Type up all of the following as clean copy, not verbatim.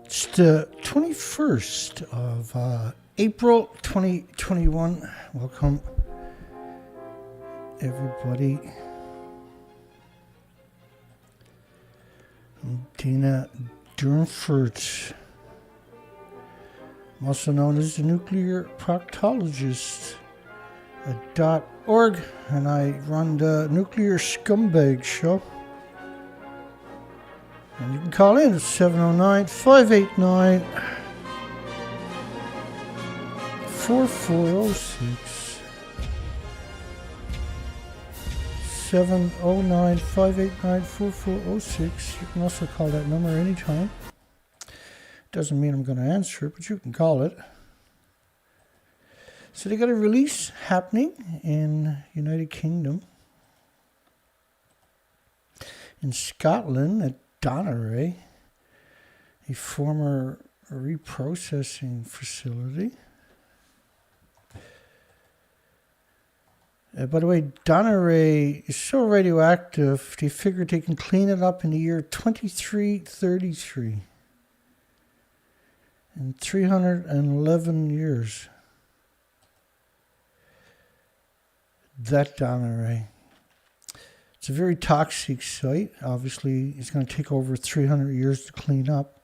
It's the 21st of April 2021. Welcome, everybody. I'm Dina Durnford. I'm also known as the Nuclear Proctologist at .org, and I run the Nuclear Scumbag Show. And you can call in at 709-589-4406. 709-589-4406. You can also call that number anytime. Doesn't mean I'm going to answer it, but you can call it. So they got a release happening in United Kingdom. In Scotland at Dounreay, a former reprocessing facility. By the way, Dounreay is so radioactive, they figured they can clean it up in the year 2333. In 311 years. That Dounreay. It's a very toxic site. Obviously, it's going to take over 300 years to clean up.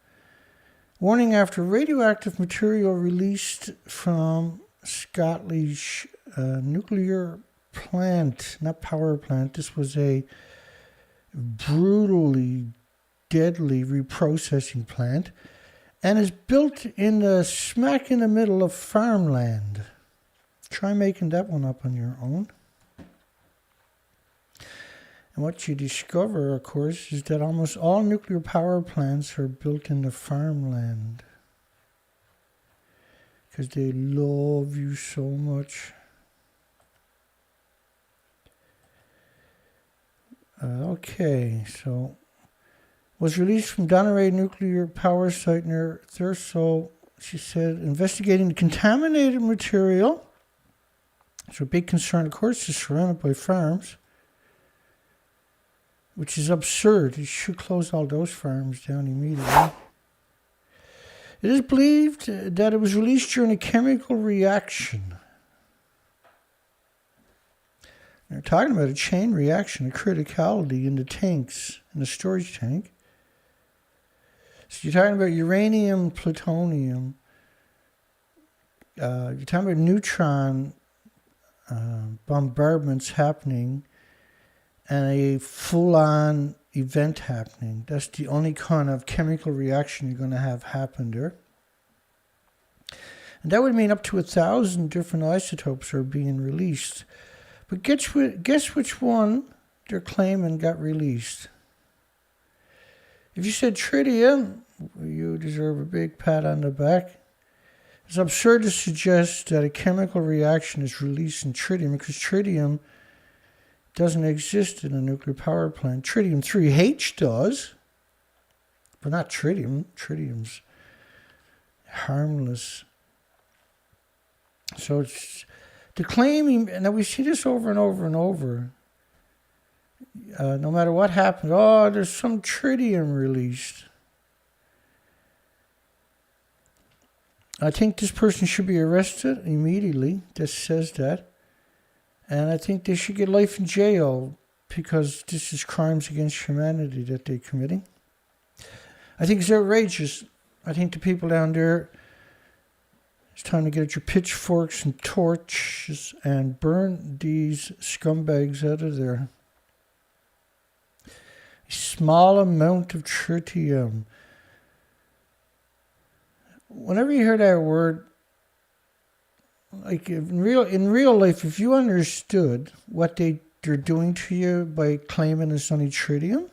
Warning after radioactive material released from Scottish nuclear plant, not power plant. This was a brutally deadly reprocessing plant and is built in the smack in the middle of farmland. Try making that one up on your own. And what you discover, of course, is that almost all nuclear power plants are built in the farmland. Because they love you so much. Okay, so was released from Dounreay nuclear power site near Thurso. She said, investigating the contaminated material. So a big concern, of course, is surrounded by farms. Which is absurd. You should close all those farms down immediately. It is believed that it was released during a chemical reaction. They're talking about a chain reaction, a criticality in the tanks, in the storage tank. So you're talking about uranium, plutonium. You're talking about neutron bombardments happening. And a full-on event happening. That's the only kind of chemical reaction you're going to have happen there. And that would mean up to 1,000 different isotopes are being released. But guess which one they're claiming got released? If you said tritium, you deserve a big pat on the back. It's absurd to suggest that a chemical reaction is releasing tritium because tritium doesn't exist in a nuclear power plant. Tritium-3H does, but not tritium. Tritium's harmless. So it's the claim, and we see this over and over and over. No matter what happens, there's some tritium released. I think this person should be arrested immediately. That says that. And I think they should get life in jail because this is crimes against humanity that they're committing. I think it's outrageous. I think the people down there, it's time to get your pitchforks and torches and burn these scumbags out of there. A small amount of tritium. Whenever you hear that word, like in real life, if you understood what they're doing to you by claiming it's only tritium,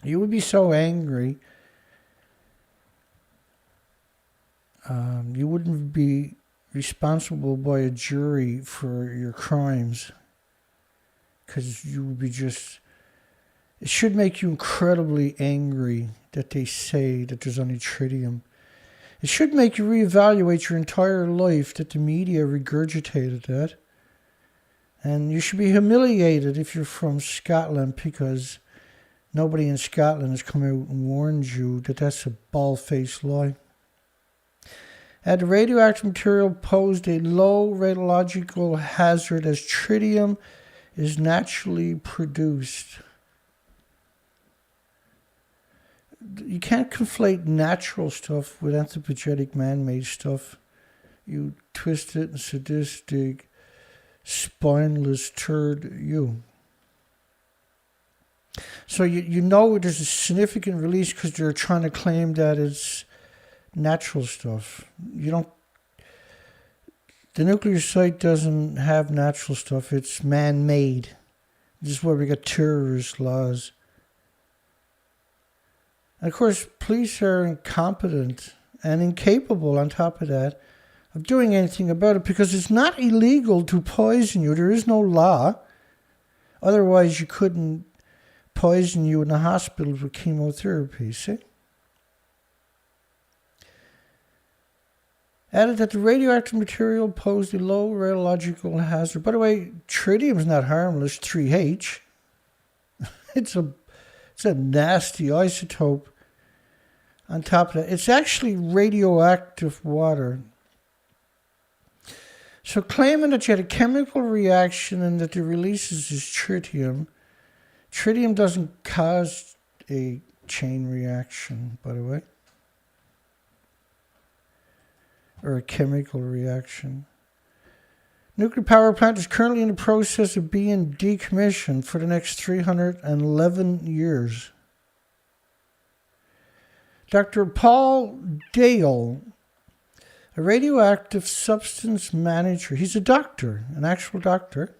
you would be so angry. You wouldn't be responsible by a jury for your crimes because you would be just. It should make you incredibly angry that they say that there's only tritium. It should make you reevaluate your entire life that the media regurgitated that. And you should be humiliated if you're from Scotland because Nobody in Scotland has come out and warned you that that's a bald-faced lie. The radioactive material posed a low radiological hazard as tritium is naturally produced. You can't conflate natural stuff with anthropogenic man-made stuff. You twisted and sadistic, spineless turd, you. So you know there's a significant release because they're trying to claim that it's natural stuff. The nuclear site doesn't have natural stuff. It's man-made. This is where we got terrorist laws. And of course, police are incompetent and incapable, on top of that, of doing anything about it because it's not illegal to poison you. There is no law. Otherwise, you couldn't poison you in the hospitals with chemotherapy, see? Added that the radioactive material posed a low radiological hazard. By the way, tritium is not harmless, 3H. It's a nasty isotope. On top of that, it's actually radioactive water. So claiming that you had a chemical reaction and that the releases is tritium. Tritium doesn't cause a chain reaction, by the way. Or a chemical reaction. Nuclear power plant is currently in the process of being decommissioned for the next 311 years. Dr. Paul Dale, a radioactive substance manager, he's a doctor, an actual doctor,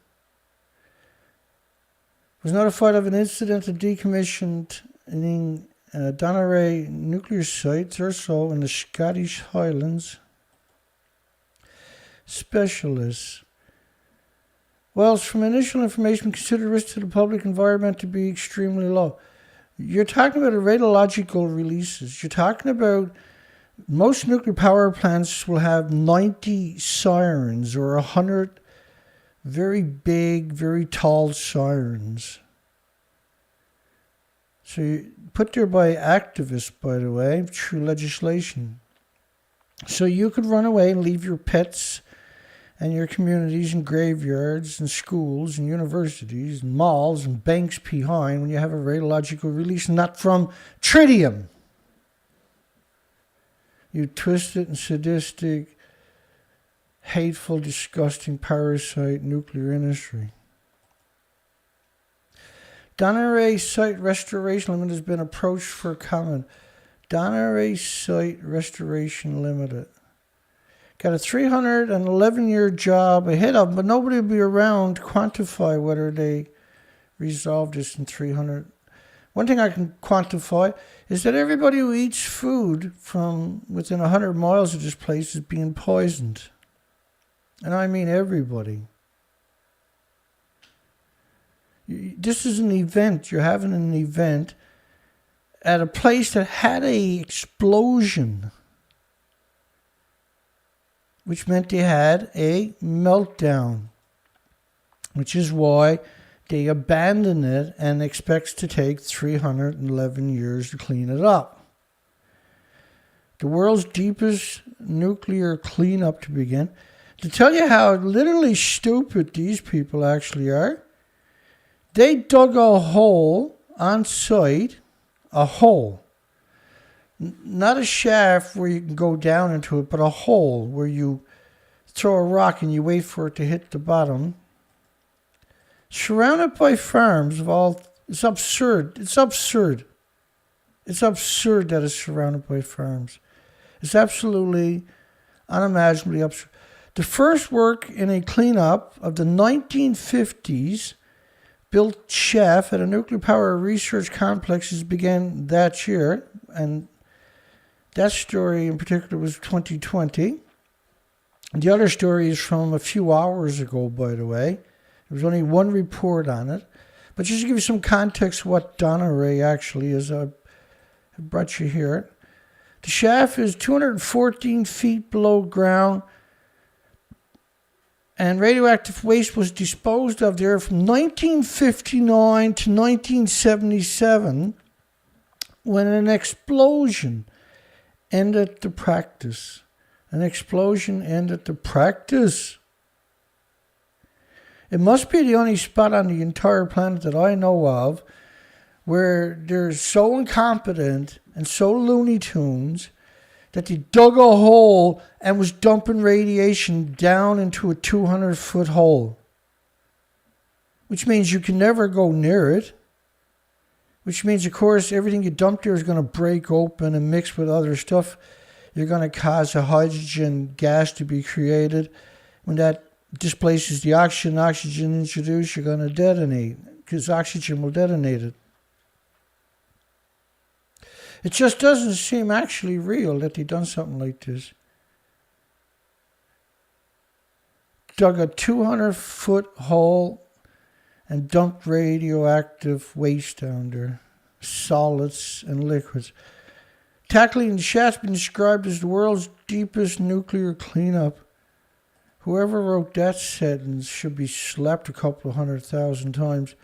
was notified of an incident of decommissioned in Dounreay nuclear site, or so, in the Scottish Highlands. Specialists. Well, from initial information, consider risk to the public environment to be extremely low. You're talking about radiological releases. You're talking about most nuclear power plants will have 90 sirens or 100 very big, very tall sirens. So you put there by activists, by the way, through legislation. So you could run away and leave your pets and your communities and graveyards and schools and universities and malls and banks behind when you have a radiological release, not from tritium. You twisted and sadistic, hateful, disgusting, parasite nuclear industry. Dounreay Site Restoration Limited has been approached for comment. Dounreay Site Restoration Limited. Got a 311-year job ahead of them, but nobody will be around to quantify whether they resolve this in 300. One thing I can quantify is that everybody who eats food from within 100 miles of this place is being poisoned. And I mean everybody. This is an event. You're having an event at a place that had a explosion, which meant they had a meltdown, which is why they abandoned it and expects to take 311 years to clean it up. The world's deepest nuclear cleanup to begin. To tell you how literally stupid these people actually are, they dug a hole on site, a hole. Not a shaft where you can go down into it, but a hole where you throw a rock and you wait for it to hit the bottom. Surrounded by farms of all... It's absurd. It's absurd. It's absurd that it's surrounded by farms. It's absolutely unimaginably absurd. The first work in a cleanup of the 1950s built shaft at a nuclear power research complexes began that year, and that story in particular was 2020. The other story is from a few hours ago, by the way. There was only one report on it. But just to give you some context of what Dounreay actually is, I brought you here. The shaft is 214 feet below ground. And radioactive waste was disposed of there from 1959 to 1977 when an explosion ended the practice. An explosion ended the practice. It must be the only spot on the entire planet that I know of where they're so incompetent and so Looney Tunes that they dug a hole and was dumping radiation down into a 200-foot hole. Which means you can never go near it. Which means, of course, everything you dump there is going to break open and mix with other stuff. You're going to cause a hydrogen gas to be created. When that displaces the oxygen introduced, you're going to detonate, because oxygen will detonate it. It just doesn't seem actually real that they've done something like this. Dug a 200-foot hole and dumped radioactive waste down there, solids and liquids. Tackling the shaft's been described as the world's deepest nuclear cleanup. Whoever wrote that sentence should be slapped a couple of 100,000 times.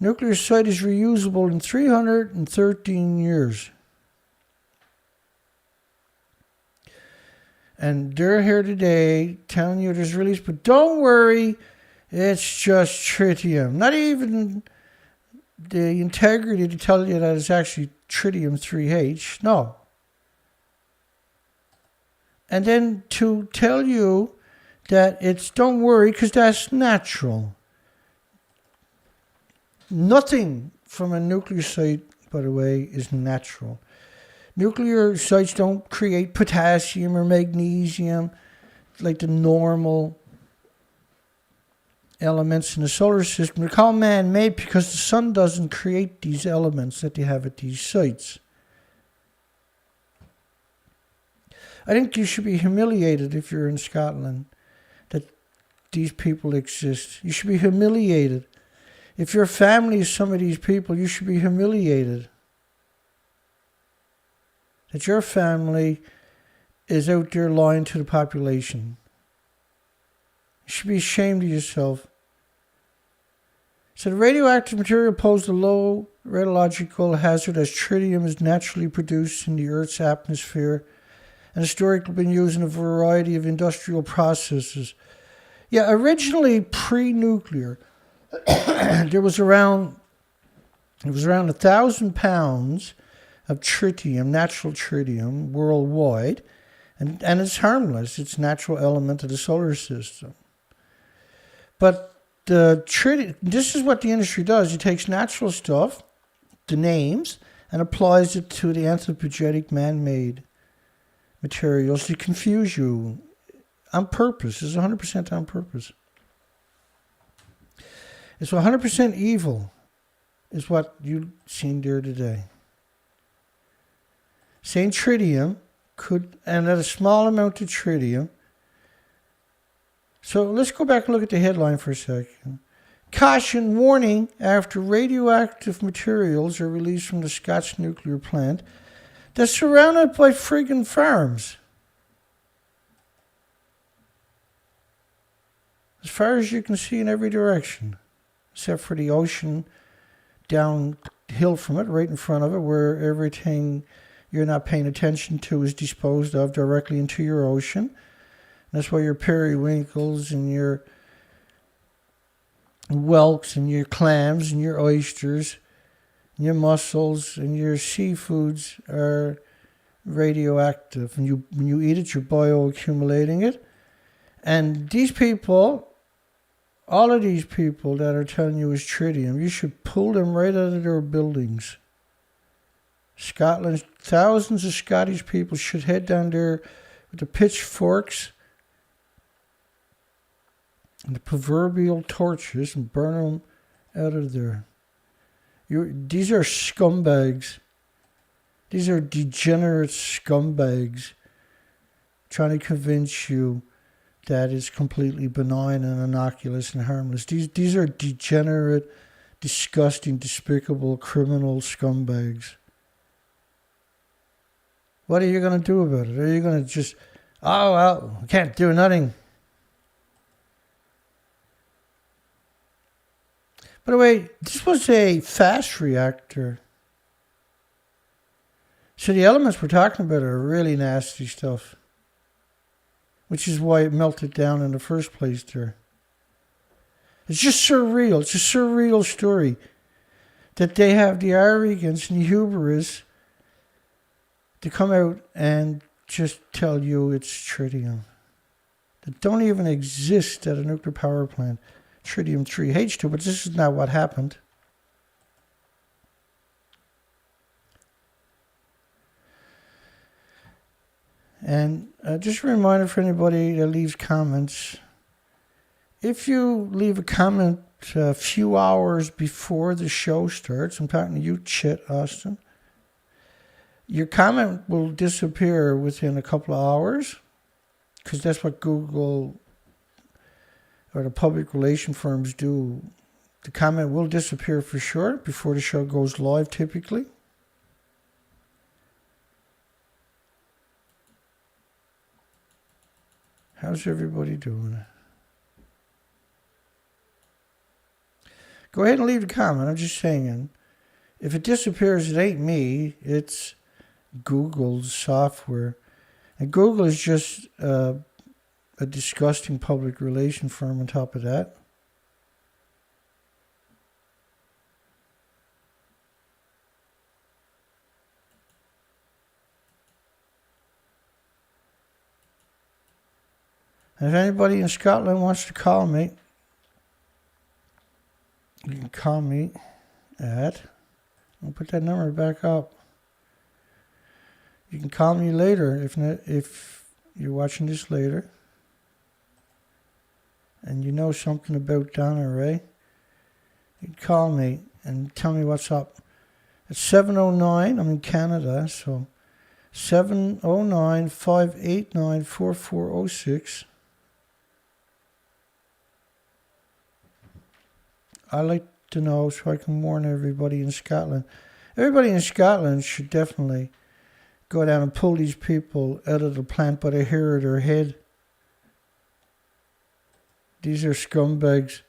Nuclear site is reusable in 313 years. And they're here today telling you there's release, but don't worry, it's just tritium. Not even the integrity to tell you that it's actually tritium-3H. No. And then to tell you that it's don't worry because that's natural. Nothing from a nuclear site, by the way, is natural. Nuclear sites don't create potassium or magnesium like the normal elements in the solar system. They're called man-made because the sun doesn't create these elements that they have at these sites. I think you should be humiliated if you're in Scotland that these people exist. You should be humiliated. If your family is some of these people, you should be humiliated. That your family is out there lying to the population. You should be ashamed of yourself. So the radioactive material posed a low radiological hazard as tritium is naturally produced in the Earth's atmosphere and historically been used in a variety of industrial processes. Yeah, originally pre-nuclear, there was around 1,000 pounds of tritium, natural tritium, worldwide, and it's harmless. It's a natural element of the solar system. But the tritium, this is what the industry does. It takes natural stuff, the names, and applies it to the anthropogenic man-made materials to confuse you on purpose. It's 100% on purpose. It's 100% evil is what you've seen there today. Saying tritium could, and at a small amount of tritium. So let's go back and look at the headline for a second. Caution warning after radioactive materials are released from the Scots nuclear plant that's surrounded by friggin' farms. As far as you can see in every direction, except for the ocean downhill from it, right in front of it, where everything you're not paying attention to is disposed of directly into your ocean. And that's why your periwinkles and your whelks and your clams and your oysters and your mussels and your seafoods are radioactive. And when you eat it, you're bioaccumulating it. And these people, all of these people that are telling you it's tritium, you should pull them right out of their buildings. Scotland, thousands of Scottish people should head down there with the pitchforks and the proverbial torches and burn them out of there. These are scumbags. These are degenerate scumbags trying to convince you that it's completely benign and innocuous and harmless. These are degenerate, disgusting, despicable, criminal scumbags. What are you going to do about it? Are you going to just, oh, well, I can't do nothing? By the way, this was a fast reactor. So the elements we're talking about are really nasty stuff. Which is why it melted down in the first place there. It's just surreal. It's a surreal story that they have the arrogance and the hubris to come out and just tell you it's tritium. That don't even exist at a nuclear power plant. Tritium-3H2, but this is not what happened. And just a reminder for anybody that leaves comments, if you leave a comment a few hours before the show starts, I'm talking to you, Chit Austin, your comment will disappear within a couple of hours, because that's what Google or the public relation firms do. The comment will disappear for sure before the show goes live typically. How's everybody doing? Go ahead and leave a comment. I'm just saying, if it disappears, it ain't me. It's Google's software. And Google is just a disgusting public relation firm on top of that. And if anybody in Scotland wants to call me, you can call me at, I'll put that number back up. You can call me later if you're watching this later and you know something about Dounreay. You can call me and tell me what's up. It's 709, I'm in Canada, so 709-589-4406. I like to know so I can warn everybody in Scotland. Everybody in Scotland should definitely go down and pull these people out of the plant by the hair of their head. These are scumbags.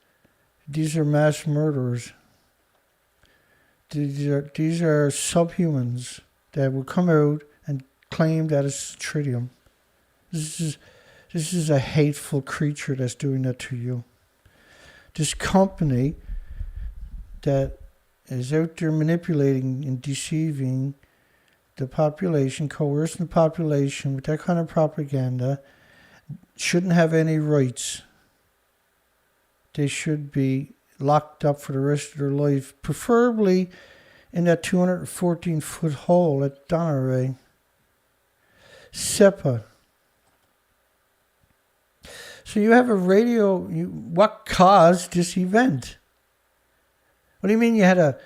These are mass murderers. These are subhumans that will come out and claim that it's tritium. This is a hateful creature that's doing that to you. This company that is out there manipulating and deceiving the population, coercing the population with that kind of propaganda, shouldn't have any rights. They should be locked up for the rest of their life, preferably in that 214-foot hole at Dounreay. Sepa. So you have a what caused this event? What do you mean you had a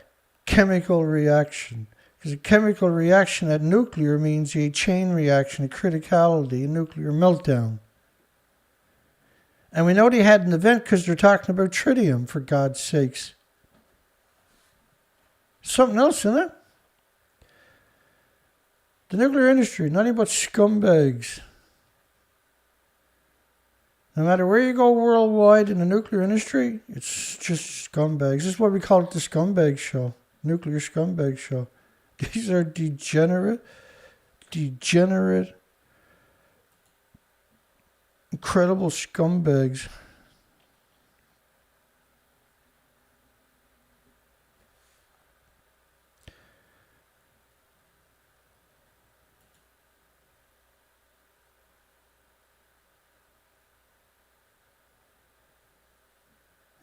chemical reaction? Because a chemical reaction at nuclear means a chain reaction, a criticality, a nuclear meltdown. And we know they had an event because they're talking about tritium, for God's sakes. Something else, isn't it? The nuclear industry, nothing but scumbags. No matter where you go worldwide in the nuclear industry, it's just scumbags. This is why we call it the Scumbag Show. Nuclear Scumbag Show. These are degenerate, incredible scumbags.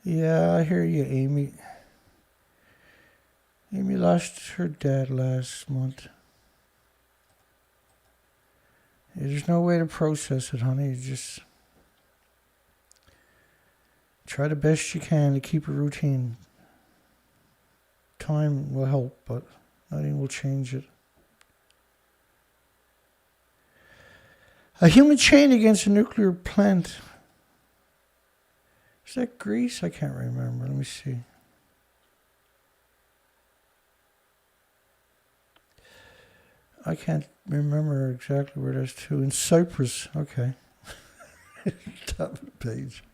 Yeah, I hear you, Amy. Amy lost her dad last month. There's no way to process it, honey. You just try the best you can to keep a routine. Time will help, but nothing will change it. A human chain against a nuclear plant. Is that Greece? I can't remember. Let me see. I can't remember exactly where that's to. In Cyprus. Okay. Top of the page.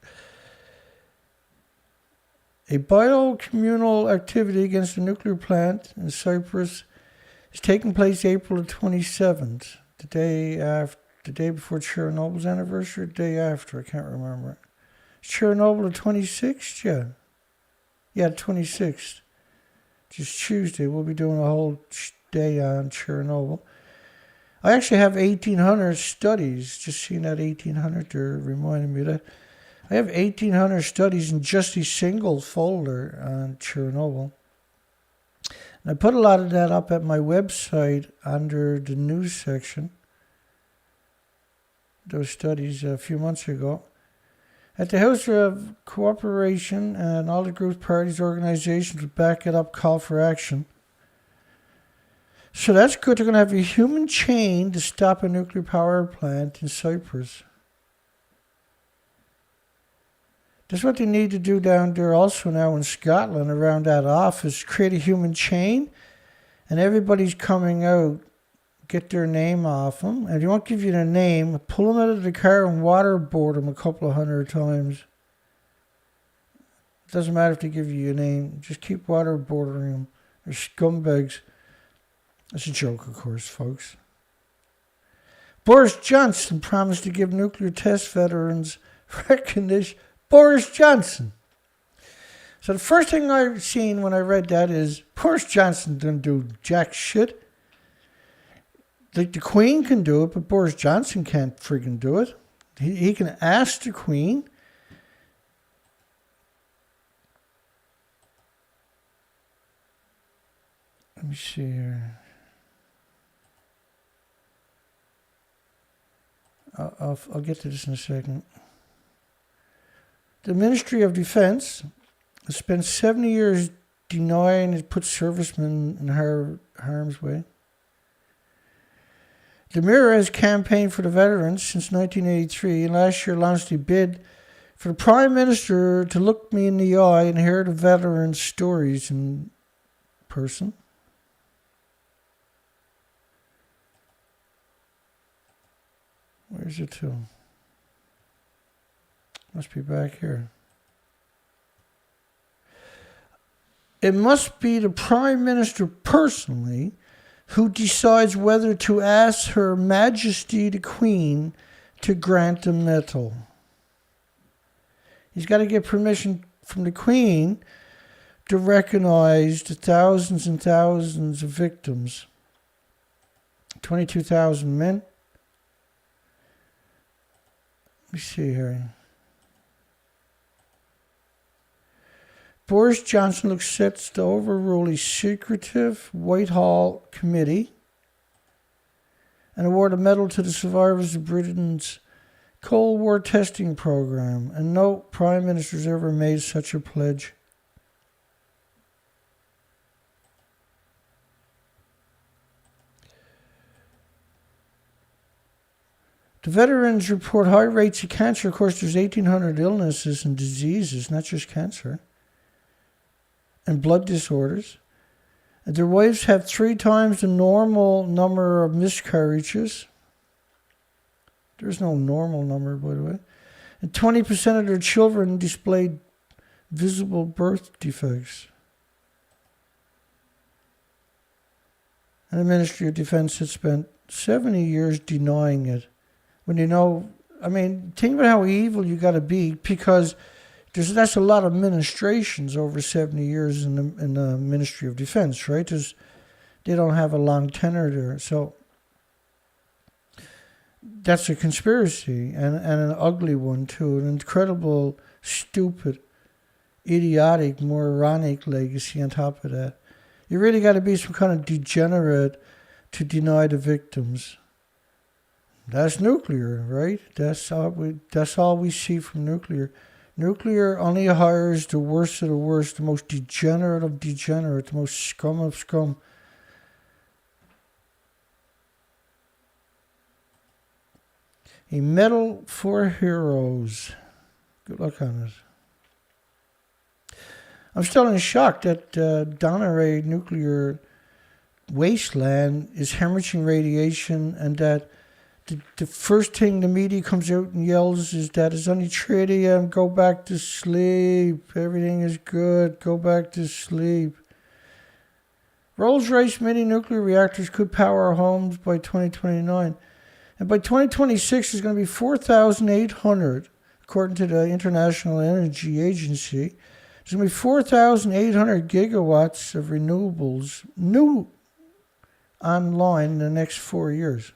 A biocommunal activity against a nuclear plant in Cyprus is taking place April the 27th, the day before Chernobyl's anniversary, the day after, I can't remember. Is Chernobyl the 26th? Yeah, the 26th. Just Tuesday, we'll be doing a whole day on Chernobyl. I actually have 1,800 studies. Just seeing that 1,800 there reminded me of that. I have 1,800 studies in just a single folder on Chernobyl. And I put a lot of that up at my website under the news section. Those studies a few months ago. At the House of Cooperation and all the groups, parties, organizations will back it up, call for action. So that's good. They're going to have a human chain to stop a nuclear power plant in Cyprus. That's what they need to do down there also now in Scotland around that office. Create a human chain and everybody's coming out. Get their name off them. And if you won't give you their name, pull them out of the car and waterboard them a couple of hundred times. It doesn't matter if they give you your name. Just keep waterboarding them. They're scumbags. That's a joke, of course, folks. Boris Johnson promised to give nuclear test veterans recognition. Boris Johnson. So the first thing I've seen when I read that is Boris Johnson didn't do jack shit. Like the Queen can do it, but Boris Johnson can't friggin' do it. He can ask the Queen. Let me see here. I'll get to this in a second. The Ministry of Defense has spent 70 years denying it puts servicemen in harm's way. The Mirror has campaigned for the veterans since 1983 and last year launched a bid for the Prime Minister to look me in the eye and hear the veterans' stories in person. Where's it to? Must be back here. It must be the Prime Minister personally who decides whether to ask Her Majesty the Queen to grant the medal. He's got to get permission from the Queen to recognize the thousands and thousands of victims. 22,000 men. Let me see here. Boris Johnson looks set to overrule a secretive Whitehall committee and award a medal to the survivors of Britain's Cold War testing program. And no Prime Minister's ever made such a pledge. The veterans report high rates of cancer. Of course, there's 1,800 illnesses and diseases, not just cancer. And blood disorders. And their wives have 3 times the normal number of miscarriages. There's no normal number, by the way. And 20% of their children displayed visible birth defects. And the Ministry of Defense had spent 70 years denying it. When you know, I mean, think about how evil you got to be, because that's a lot of ministrations over 70 years in the Ministry of Defense, right? They don't have a long tenure there. So that's a conspiracy, and an ugly one too. An incredible, stupid, idiotic, moronic legacy on top of that. You really got to be some kind of degenerate to deny the victims. That's nuclear, right? That's all we see from nuclear. Nuclear only hires the worst of the worst, the most degenerate of degenerate, the most scum of scum. A medal for heroes. Good luck on it. I'm still in shock that Dounreay nuclear wasteland is hemorrhaging radiation, and that the first thing the media comes out and yells is that it's only tritium, go back to sleep, everything is good, go back to sleep. Rolls-Royce mini nuclear reactors could power our homes by 2029. And by 2026, there's going to be 4,800, according to the International Energy Agency. There's going to be 4,800 gigawatts of renewables new online in the next 4 years.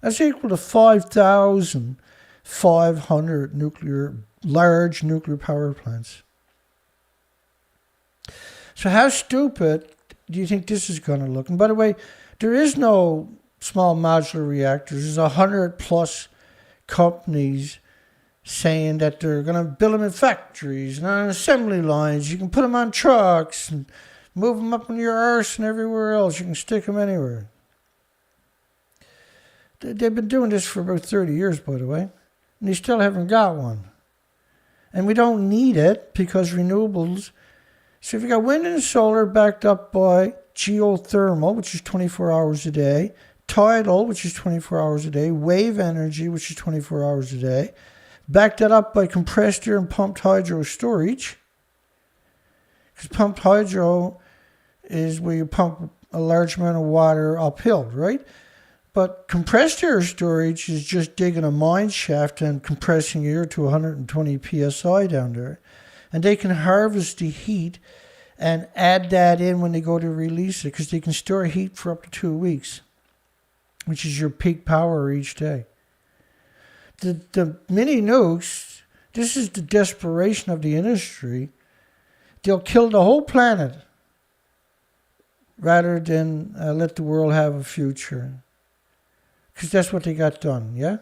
That's equal to 5,500 large nuclear power plants. So how stupid do you think this is going to look? And by the way, there is no small modular reactors. There's 100 plus companies saying that they're going to build them in factories and on assembly lines. You can put them on trucks and move them up in your arse and everywhere else. You can stick them anywhere. They've been doing this for about 30 years, by the way, and they still haven't got one. And we don't need it because renewables. So if you got wind and solar backed up by geothermal, which is 24 hours a day, tidal, which is 24 hours a day, wave energy, which is 24 hours a day, back that up by compressed air and pumped hydro storage. Because pumped hydro is where you pump a large amount of water uphill, right? But compressed air storage is just digging a mine shaft and compressing air to 120 psi down there. And they can harvest the heat and add that in when they go to release it, because they can store heat for up to 2 weeks, which is your peak power each day. The mini nukes, this is the desperation of the industry. They'll kill the whole planet rather than let the world have a future. Because that's what they got done, yeah?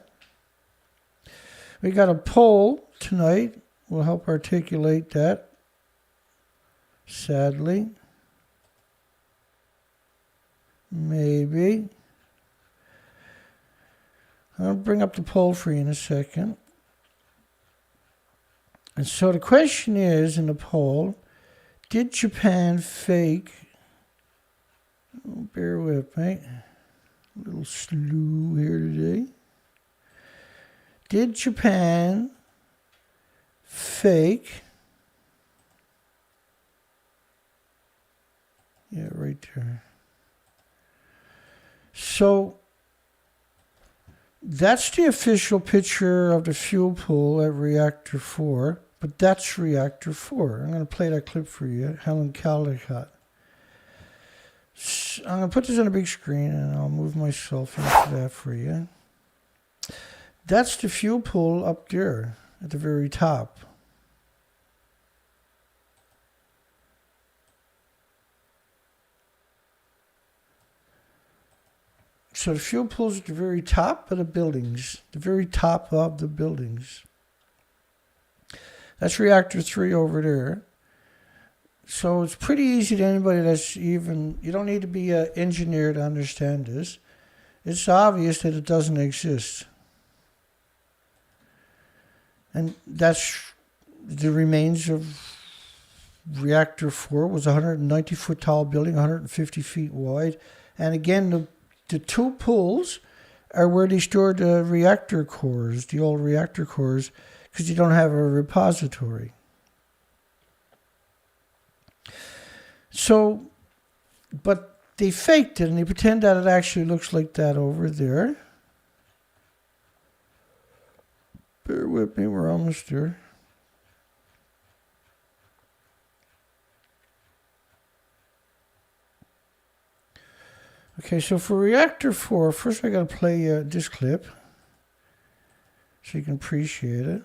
We got a poll tonight. We'll help articulate that. Sadly. Maybe. I'll bring up the poll for you in a second. And so the question is in the poll, did Japan fake, bear with me, a little slew here today. Did Japan fake, yeah, right there. So that's the official picture of the fuel pool at Reactor 4, but that's Reactor 4. I'm going to play that clip for you, Helen Caldecott. I'm going to put this on a big screen and I'll move myself into that for you. That's the fuel pool up there at the very top. So the fuel pool's at the very top of the buildings, the very top of the buildings. That's Reactor 3 over there. So it's pretty easy to anybody that's even, you don't need to be an engineer to understand this. It's obvious that it doesn't exist. And that's the remains of Reactor 4. Was a 190-foot tall building, 150 feet wide. And again, the two pools are where they stored the reactor cores, the old reactor cores, because you don't have a repository. So, but they faked it and they pretend that it actually looks like that over there. Bear with me, we're almost there. Okay, so for Reactor 4, first I got to play this clip so you can appreciate it.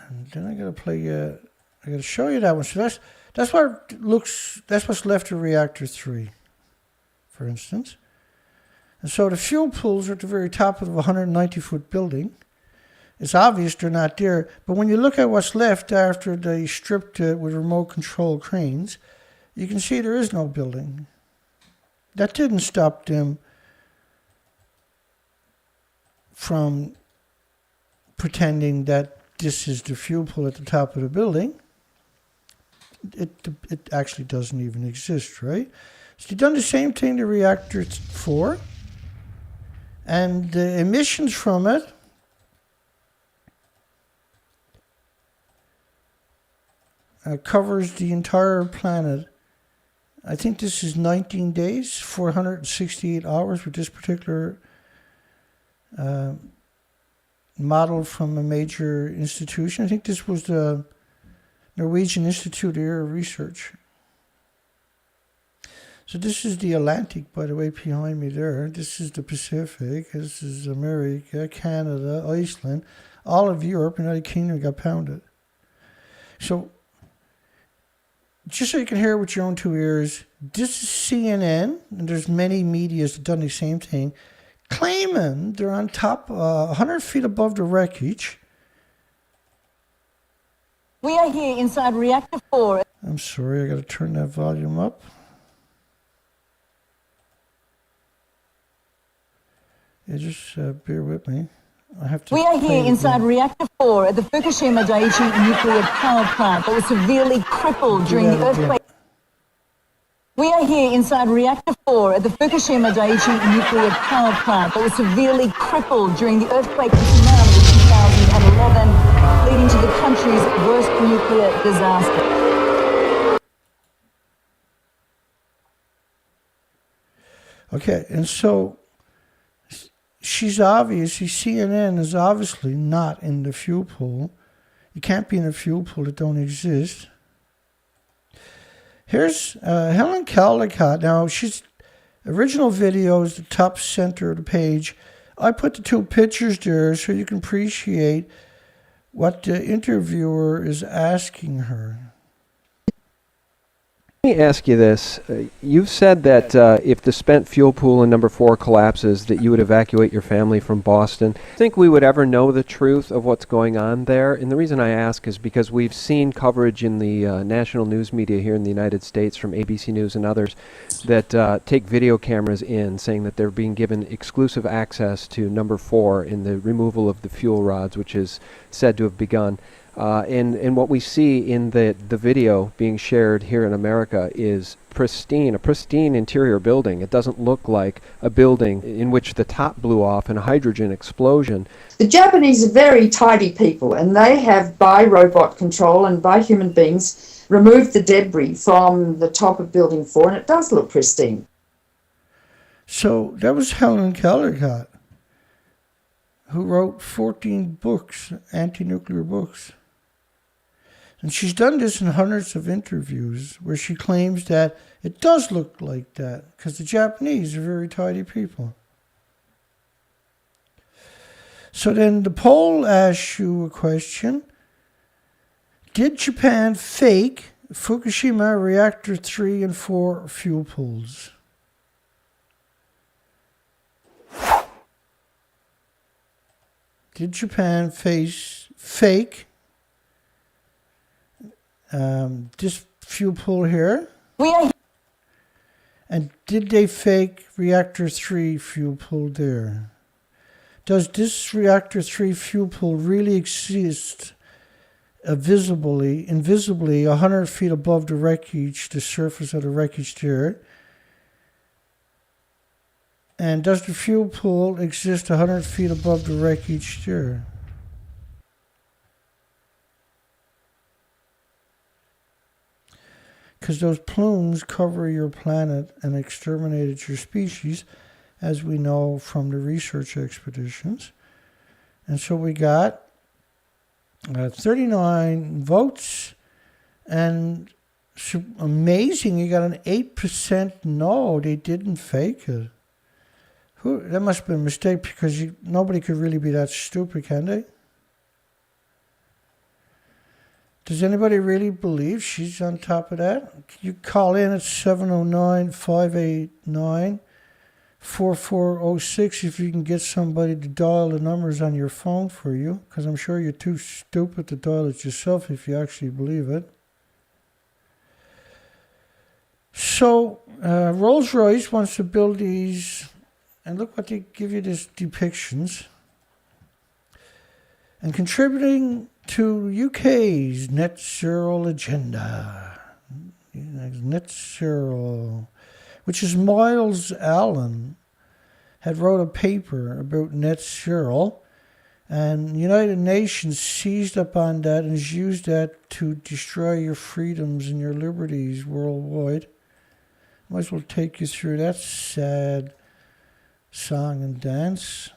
And then I got to play, I got to show you that one. So that's what it looks, that's what's left of Reactor 3, for instance. And so the fuel pools are at the very top of a 190-foot building. It's obvious they're not there, but when you look at what's left after they stripped it with remote control cranes, you can see there is no building. That didn't stop them from pretending that this is the fuel pool at the top of the building. It actually doesn't even exist, right? So they've done the same thing to reactor 4. And the emissions from it covers the entire planet. I think this is 19 days, 468 hours with this particular model from a major institution. I think this was the Norwegian Institute of Air Research. So this is the Atlantic, by the way, behind me there. This is the Pacific. This is America, Canada, Iceland. All of Europe, United Kingdom got pounded. So, just so you can hear with your own two ears, this is CNN, and there's many medias that have done the same thing, claiming they're on top, 100 feet above the wreckage. We are here inside reactor 4. I'm sorry, I got to turn that volume up. Yeah, just bear with me. I have to. We are here inside reactor 4 at the Fukushima Daiichi nuclear power plant that was severely crippled during the earthquake. We are here inside reactor 4 at the Fukushima Daiichi nuclear power plant that was severely crippled during the earthquake and tsunami of 2011, leading to the country's worst nuclear disaster. Okay, and so CNN is obviously not in the fuel pool. You can't be in a fuel pool that don't exist. Here's Helen Caldicott. Now, she's original video is the top center of the page. I put the two pictures there so you can appreciate what the interviewer is asking her. Let me ask you this. You've said that if the spent fuel pool in number 4 collapses, that you would evacuate your family from Boston. Do you think we would ever know the truth of what's going on there? And the reason I ask is because we've seen coverage in the national news media here in the United States from ABC News and others that take video cameras in, saying that they're being given exclusive access to number 4 in the removal of the fuel rods, which is said to have begun. And what we see in the video being shared here in America is a pristine interior building. It doesn't look like a building in which the top blew off in a hydrogen explosion. The Japanese are very tidy people, and they have, by robot control and by human beings, removed the debris from the top of Building 4, and it does look pristine. So that was Helen Caldicott, who wrote 14 books, anti-nuclear books. And she's done this in hundreds of interviews where she claims that it does look like that because the Japanese are very tidy people. So then the poll asks you a question. Did Japan fake Fukushima reactor 3 and 4 fuel pools? Did Japan fake this fuel pool here? And did they fake reactor 3 fuel pool there? Does this reactor 3 fuel pool really exist invisibly 100 feet above the wreckage, the surface of the wreckage there? And does the fuel pool exist 100 feet above the wreckage there? Because those plumes cover your planet and exterminated your species, as we know from the research expeditions. And so we got 39 votes, and amazing, you got an 8% no, they didn't fake it. That must have been a mistake, because nobody could really be that stupid, can they? Does anybody really believe she's on top of that? You call in at 709-589-4406 if you can get somebody to dial the numbers on your phone for you, because I'm sure you're too stupid to dial it yourself if you actually believe it. So, Rolls-Royce wants to build these, and look what they give you, these depictions. And contributing to UK's net zero agenda. Net zero, which is Miles Allen, had wrote a paper about net zero, and the United Nations seized up on that and has used that to destroy your freedoms and your liberties worldwide. Might as well take you through that sad song and dance.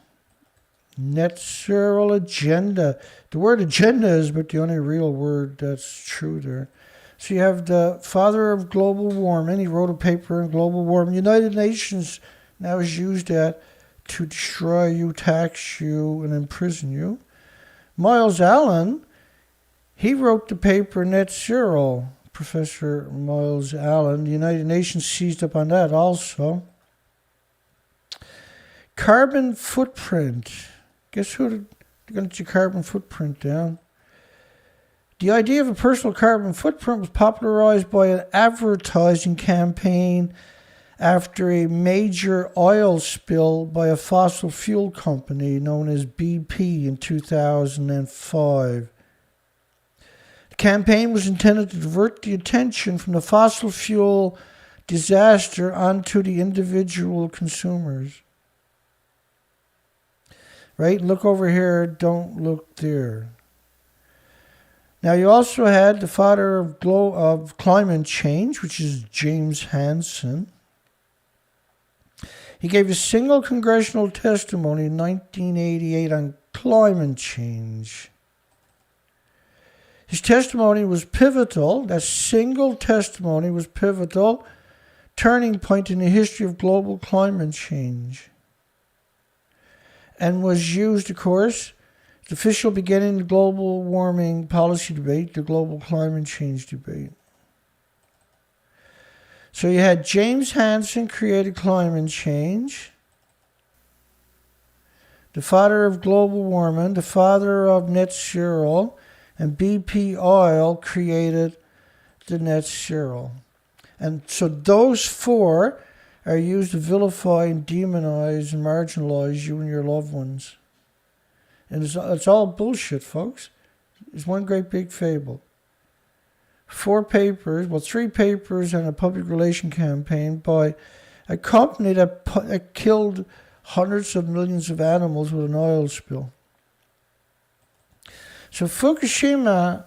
Net zero agenda. The word agenda is but the only real word that's true there. So you have the father of global warming. He wrote a paper on global warming. United Nations now has used that to destroy you, tax you, and imprison you. Miles Allen, he wrote the paper Net Zero. Professor Miles Allen. The United Nations seized up on that also. Carbon footprint. Guess who they're going to get your carbon footprint down? The idea of a personal carbon footprint was popularized by an advertising campaign after a major oil spill by a fossil fuel company known as BP in 2005. The campaign was intended to divert the attention from the fossil fuel disaster onto the individual consumers. Right? Look over here, don't look there. Now you also had the father of climate change, which is James Hansen. He gave a single congressional testimony in 1988 on climate change. His testimony was pivotal. That single testimony was pivotal, turning point in the history of global climate change. And was used, of course, the official beginning of the global warming policy debate, the global climate change debate. So you had James Hansen created climate change, the father of global warming, the father of net zero, and BP Oil created the net zero. And so those four are used to vilify and demonize and marginalize you and your loved ones. And it's all bullshit, folks. It's one great big fable. 4 papers, well, 3 papers and a public relation campaign by a company that killed hundreds of millions of animals with an oil spill. So Fukushima,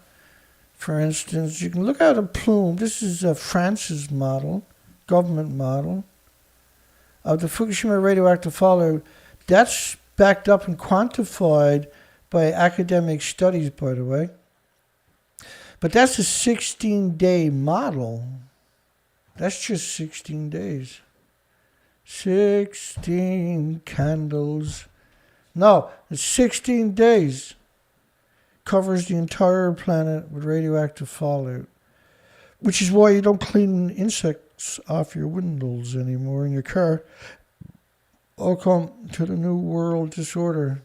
for instance, you can look at a plume. This is France's model, government model, of the Fukushima radioactive fallout. That's backed up and quantified by academic studies, by the way. But that's a 16-day model. That's just 16 days. 16 candles. No, it's 16 days. Covers the entire planet with radioactive fallout. Which is why you don't clean insects off your windows anymore in your car. Welcome to the New World Disorder.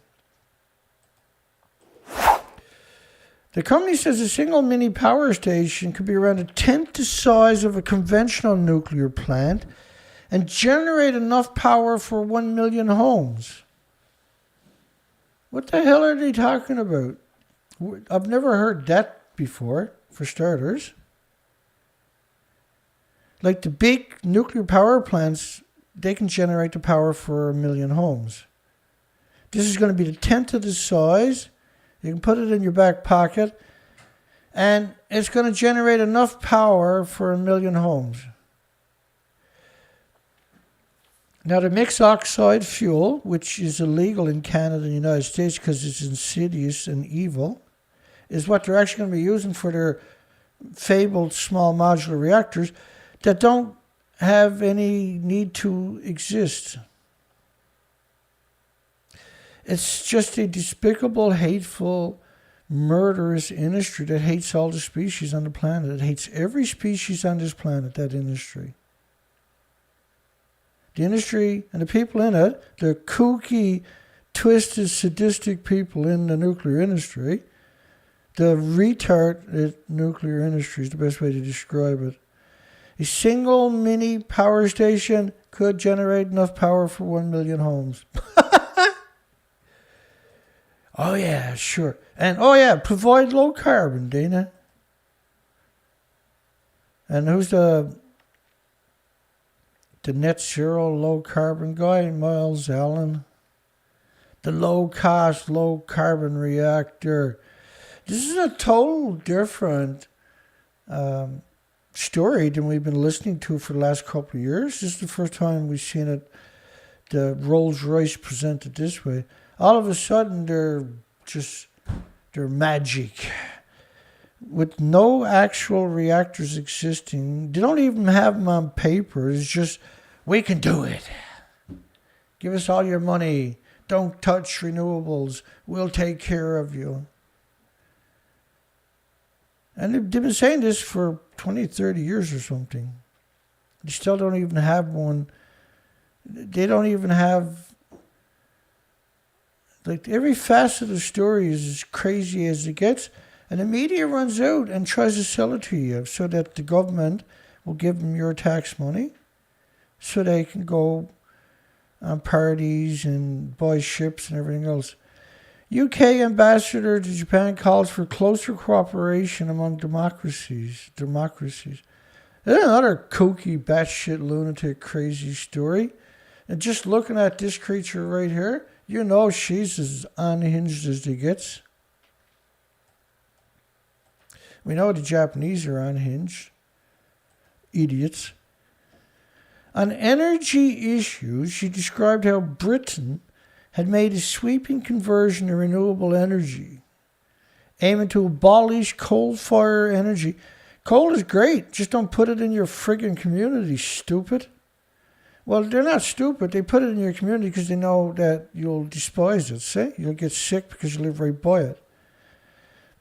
The company says a single mini power station could be around a tenth the size of a conventional nuclear plant and generate enough power for 1 million homes. What the hell are they talking about? I've never heard that before, for starters. Like the big nuclear power plants, they can generate the power for 1 million homes. This is going to be the tenth of the size. You can put it in your back pocket, and it's going to generate enough power for 1 million homes. Now, the mixed oxide fuel, which is illegal in Canada and the United States because it's insidious and evil, is what they're actually going to be using for their fabled small modular reactors that don't have any need to exist. It's just a despicable, hateful, murderous industry that hates all the species on the planet. It hates every species on this planet, that industry. The industry and the people in it, the kooky, twisted, sadistic people in the nuclear industry, the retard nuclear industry is the best way to describe it. A single mini power station could generate enough power for 1 million homes. Oh, yeah, sure. And, oh, yeah, provide low carbon, Dana. And who's the the net zero, low carbon guy, Miles Allen. The low cost, low carbon reactor. This is a total different story than we've been listening to for the last couple of years. This is the first time we've seen it, the Rolls Royce presented this way. All of a sudden, they're magic. With no actual reactors existing, they don't even have them on paper. It's just, we can do it. Give us all your money. Don't touch renewables. We'll take care of you. And they've been saying this for 20, 30 years or something. They still don't even have one. They don't even have... Like, every facet of the story is as crazy as it gets. And the media runs out and tries to sell it to you so that the government will give them your tax money so they can go on parties and buy ships and everything else. UK ambassador to Japan calls for closer cooperation among democracies. There's another kooky, batshit, lunatic, crazy story. And just looking at this creature right here, you know she's as unhinged as it gets. We know the Japanese are unhinged. Idiots. On energy issues, she described how Britain had made a sweeping conversion to renewable energy, aiming to abolish coal-fired energy. Coal is great, just don't put it in your friggin' community, stupid. Well, they're not stupid. They put it in your community because they know that you'll despise it, see? You'll get sick because you live right by it.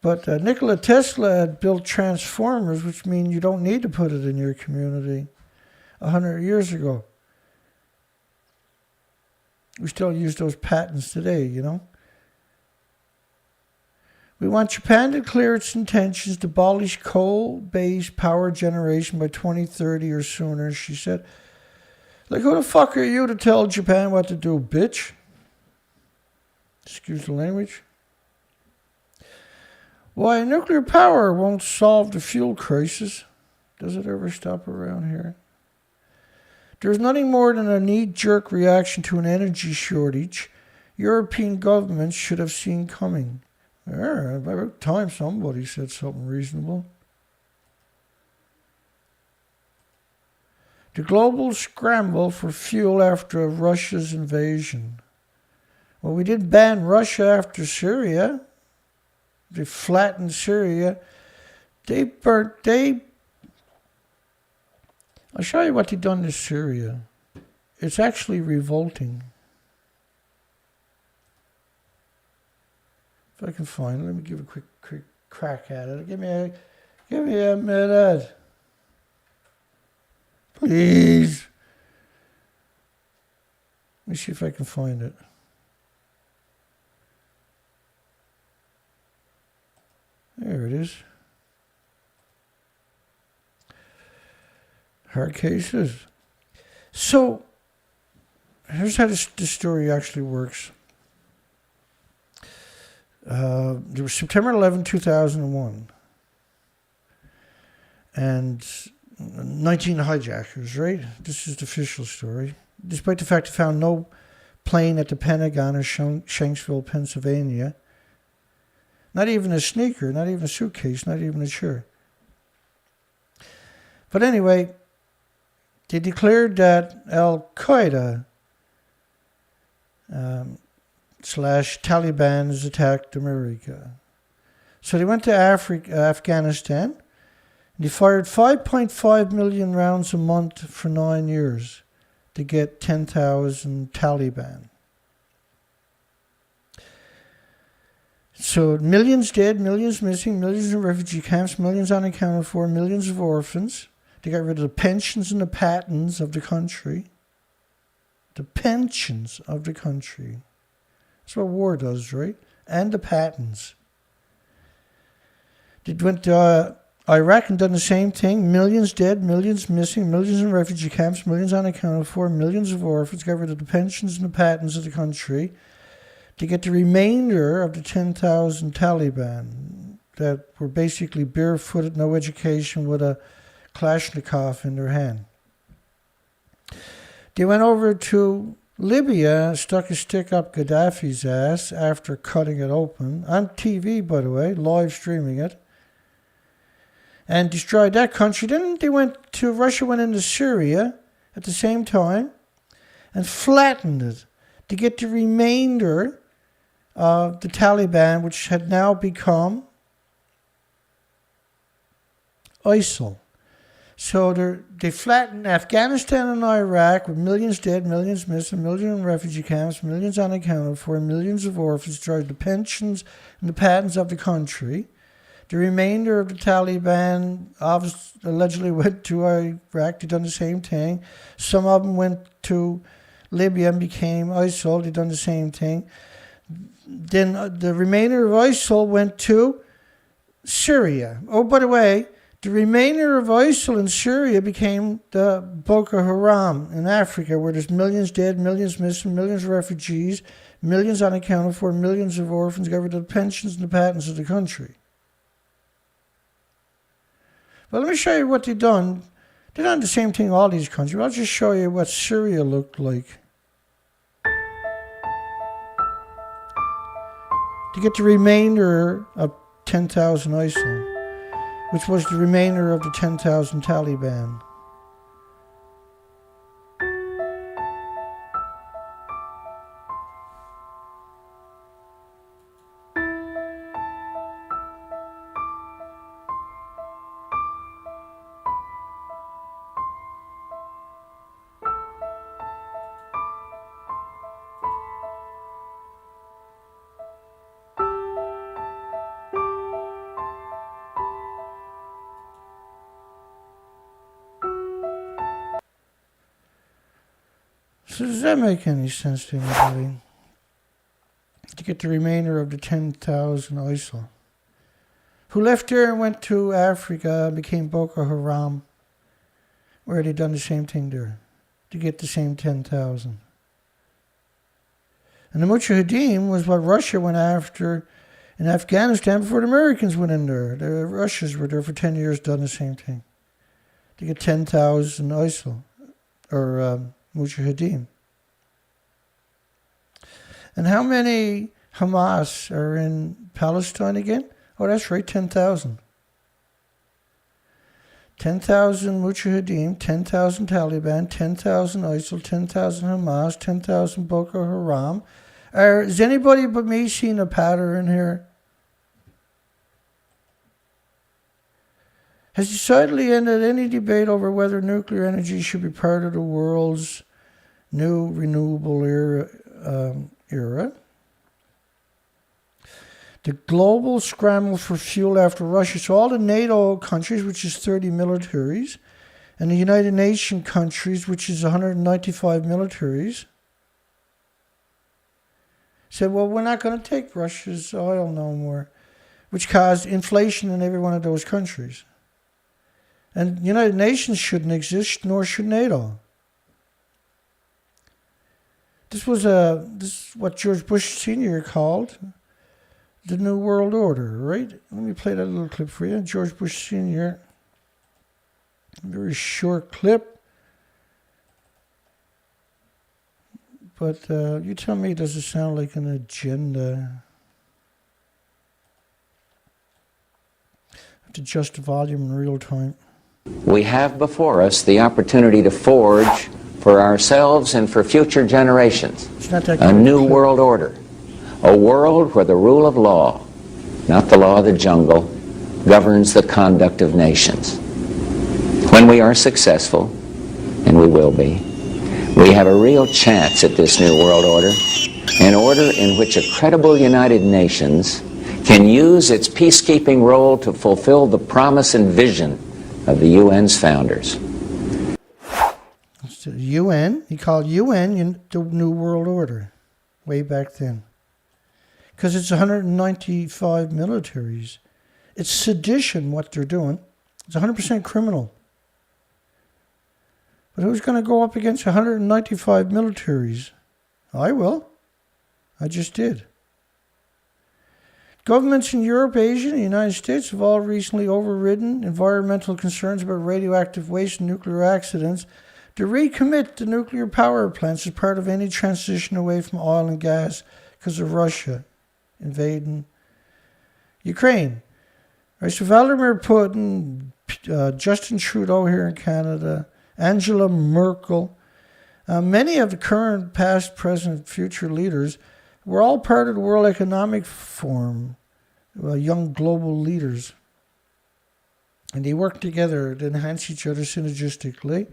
But Nikola Tesla had built transformers, which mean you don't need to put it in your community 100 years ago. We still use those patents today, you know. We want Japan to declare its intentions to abolish coal-based power generation by 2030 or sooner, she said. Like, who the fuck are you to tell Japan what to do, bitch? Excuse the language. Why, nuclear power won't solve the fuel crisis. Does it ever stop around here? There's nothing more than a knee-jerk reaction to an energy shortage European governments should have seen coming. Yeah, about time somebody said something reasonable. The global scramble for fuel after Russia's invasion. Well, we did ban Russia after Syria. They flattened Syria. I'll show you what they've done to Syria. It's actually revolting. If I can find it, let me give a quick crack at it. Give me a minute. Please. Let me see if I can find it. There it is. Hard cases. So, here's how this story actually works. There was September 11, 2001. And 19 hijackers, right? This is the official story. Despite the fact they found no plane at the Pentagon or Shanksville, Pennsylvania. Not even a sneaker, not even a suitcase, not even a chair. But anyway, they declared that Al-Qaeda / Taliban has attacked America. So they went to Afghanistan, and they fired 5.5 million rounds a month for 9 years to get 10,000 Taliban. So millions dead, millions missing, millions in refugee camps, millions unaccounted for, millions of orphans. They got rid of the pensions and the patents of the country. The pensions of the country. That's what war does, right? And the patents. They went to Iraq and done the same thing. Millions dead, millions missing, millions in refugee camps, millions unaccounted for, millions of orphans. Got rid of the pensions and the patents of the country to get the remainder of the 10,000 Taliban that were basically barefooted, no education, with a Kalashnikov in their hand. They went over to Libya, stuck a stick up Gaddafi's ass after cutting it open, on TV, by the way, live streaming it, and destroyed that country. Then Russia went into Syria at the same time and flattened it to get the remainder of the Taliban, which had now become ISIL. So they flattened Afghanistan and Iraq with millions dead, millions missing, millions in refugee camps, millions unaccounted for, millions of orphans, destroyed the pensions and the patents of the country. The remainder of the Taliban allegedly went to Iraq. They done the same thing. Some of them went to Libya and became ISIL. They done the same thing. Then the remainder of ISIL went to Syria. Oh, by the way, the remainder of ISIL in Syria became the Boko Haram in Africa, where there's millions dead, millions missing, millions of refugees, millions unaccounted for, millions of orphans, got rid of the pensions and the patents of the country. But let me show you what they've done. They've done the same thing in all these countries. I'll just show you what Syria looked like. To get the remainder of 10,000 ISIL, which was the remainder of the 10,000 Taliban. So does that make any sense to anybody? To get the remainder of the 10,000 ISIL, who left there and went to Africa and became Boko Haram, where they done the same thing there, to get the same 10,000. And the Mujahideen was what Russia went after in Afghanistan before the Americans went in there. The Russians were there for 10 years, done the same thing, to get 10,000 ISIL, or Mujahideen. And how many Hamas are in Palestine again? Oh, that's right, 10,000. 10,000 Mujahideen, 10,000 Taliban, 10,000 ISIL, 10,000 Hamas, 10,000 Boko Haram. Has anybody but me seen a pattern here? Has decidedly ended any debate over whether nuclear energy should be part of the world's new renewable era. The global scramble for fuel after Russia. So all the NATO countries, which is 30 militaries, and the United Nations countries, which is 195 militaries, said, well, we're not going to take Russia's oil no more, which caused inflation in every one of those countries. And the United Nations shouldn't exist, nor should NATO. This is what George Bush Sr. called the New World Order, right? Let me play that little clip for you. George Bush Sr. A very short clip. But you tell me, does it sound like an agenda? I have to adjust the volume in real time. We have before us the opportunity to forge for ourselves and for future generations a new world order, a world where the rule of law, not the law of the jungle, governs the conduct of nations. When we are successful, and we will be, we have a real chance at this new world order, an order in which a credible United Nations can use its peacekeeping role to fulfill the promise and vision of the UN's founders. The UN, he called UN the New World Order, way back then. Because it's 195 militaries. It's sedition, what they're doing. It's 100% criminal. But who's going to go up against 195 militaries? I will. I just did. Governments in Europe, Asia, and the United States have all recently overridden environmental concerns about radioactive waste and nuclear accidents to recommit the nuclear power plants as part of any transition away from oil and gas because of Russia invading Ukraine. Right, so Vladimir Putin, Justin Trudeau here in Canada, Angela Merkel, many of the current, past, present, future leaders were all part of the World Economic Forum, young global leaders. And they work together to enhance each other synergistically.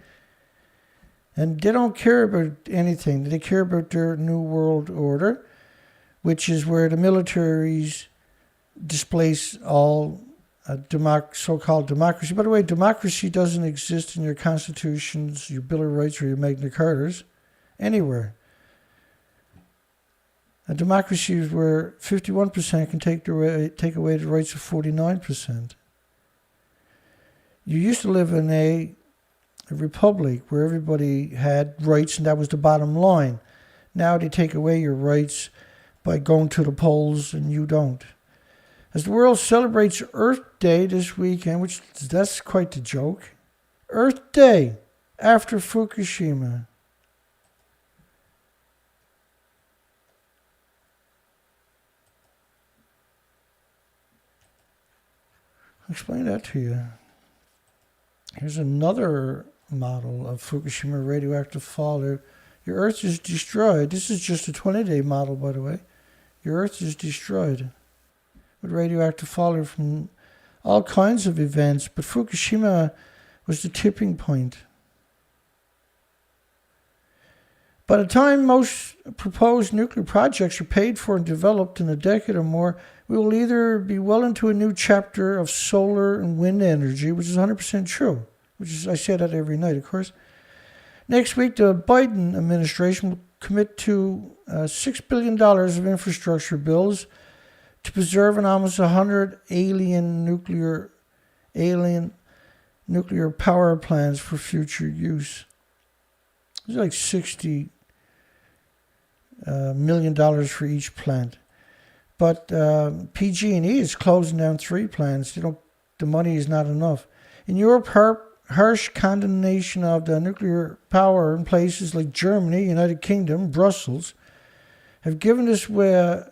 And they don't care about anything. They care about their new world order, which is where the militaries displace all so-called democracy. By the way, democracy doesn't exist in your constitutions, your Bill of Rights, or your Magna Cartas, anywhere. A democracy is where 51% can take away the rights of 49%. You used to live in a republic where everybody had rights and that was the bottom line. Now they take away your rights by going to the polls and you don't. As the world celebrates Earth Day this weekend, which that's quite the joke. Earth Day after Fukushima. I'll explain that to you. Here's another model of Fukushima radioactive fallout. Your Earth is destroyed. This is just a 20-day model, by the way. Your Earth is destroyed with radioactive fallout from all kinds of events, but Fukushima was the tipping point. By the time most proposed nuclear projects are paid for and developed in a decade or more, we will either be well into a new chapter of solar and wind energy, which is 100% true, which is, I say that every night, of course. Next week, the Biden administration will commit to $6 billion of infrastructure bills to preserve an almost 100 alien nuclear power plants for future use. It's like $60 million for each plant. But PG&E is closing down 3 plants. The money is not enough. In Europe, harsh condemnation of the nuclear power in places like Germany, United Kingdom, Brussels, have given this way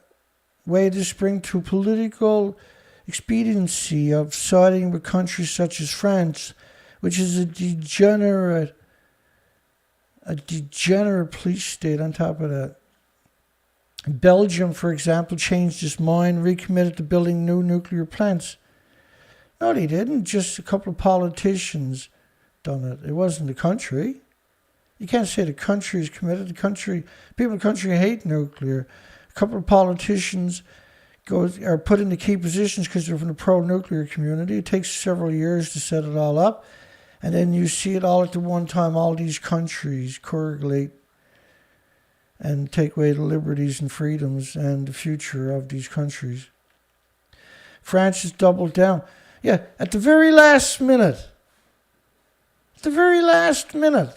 this spring to political expediency of siding with countries such as France, which is a degenerate police state on top of that. Belgium, for example, changed its mind, recommitted to building new nuclear plants. No, they didn't. Just a couple of politicians done it. It wasn't the country. You can't say the country is committed. People in the country hate nuclear. A couple of politicians are put into key positions because they're from the pro-nuclear community. It takes several years to set it all up. And then you see it all at the one time, all these countries correlate and take away the liberties and freedoms and the future of these countries. France has doubled down. Yeah, at the very last minute,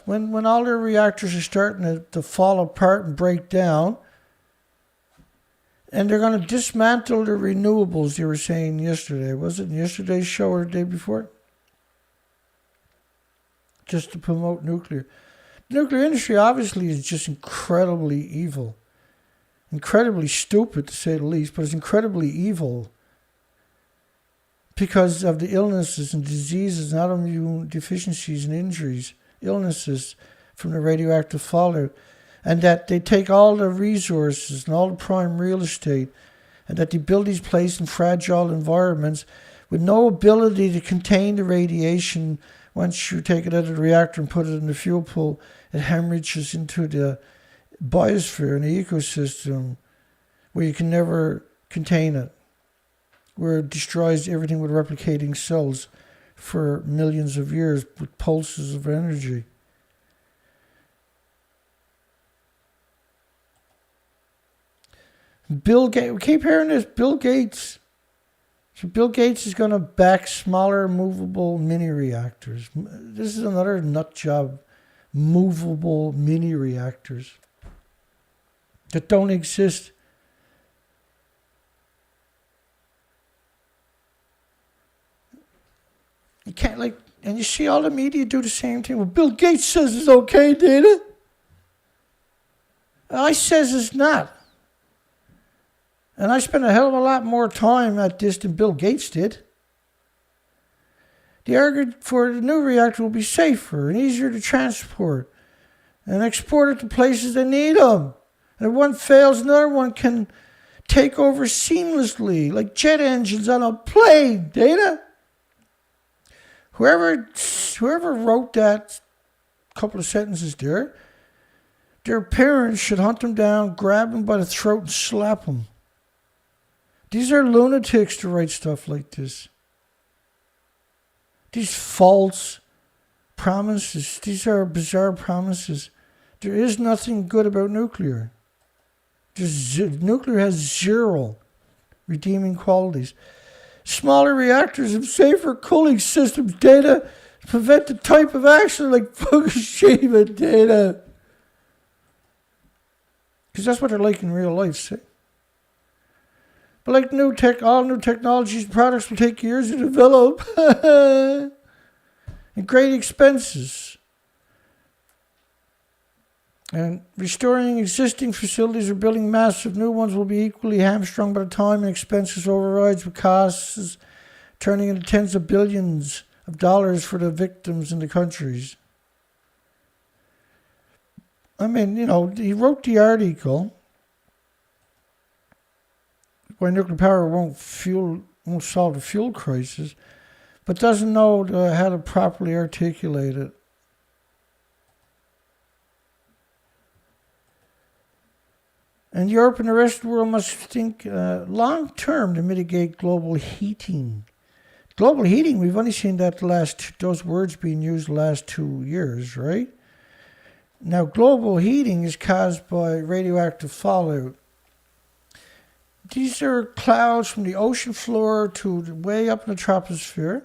when all their reactors are starting to fall apart and break down, and they're going to dismantle the renewables, they were saying yesterday. Was it in yesterday's show or the day before? Just to promote nuclear. The nuclear industry obviously is just incredibly evil. Incredibly stupid, to say the least, but it's incredibly evil because of the illnesses and diseases and autoimmune deficiencies and injuries, illnesses from the radioactive fallout, and that they take all the resources and all the prime real estate and that they build these places in fragile environments with no ability to contain the radiation. Once you take it out of the reactor and put it in the fuel pool, it hemorrhages into the biosphere and the ecosystem where you can never contain it, where it destroys everything with replicating cells for millions of years with pulses of energy. Bill Gates, we keep hearing this, Bill Gates. So Bill Gates is going to back smaller, movable mini reactors. This is another nut job. Movable mini reactors that don't exist. You can't, And you see all the media do the same thing. Well, Bill Gates says it's okay, Dana. I says it's not. And I spent a hell of a lot more time at this than Bill Gates did. They argued for the new reactor will be safer and easier to transport and export it to places that need them. And if one fails, another one can take over seamlessly, like jet engines on a plane, Dana. Whoever wrote that couple of sentences there, their parents should hunt them down, grab them by the throat, and slap them. These are lunatics to write stuff like this. These false promises, these are bizarre promises. There is nothing good about nuclear. Nuclear has zero redeeming qualities. Smaller reactors have safer cooling systems, Data, to prevent the type of accident like Fukushima, Data. Because that's what they're like in real life, see? But like all new technologies and products will take years to develop. And great expenses. And restoring existing facilities or building massive new ones will be equally hamstrung by the time and expenses overrides with costs turning into tens of billions of dollars for the victims in the countries. I mean, he wrote the article why nuclear power won't solve the fuel crisis, but doesn't know how to properly articulate it. And Europe and the rest of the world must think long term to mitigate global heating. Global heating, we've only seen that those words being used the last 2 years, right? Now, global heating is caused by radioactive fallout. These are clouds from the ocean floor to way up in the troposphere.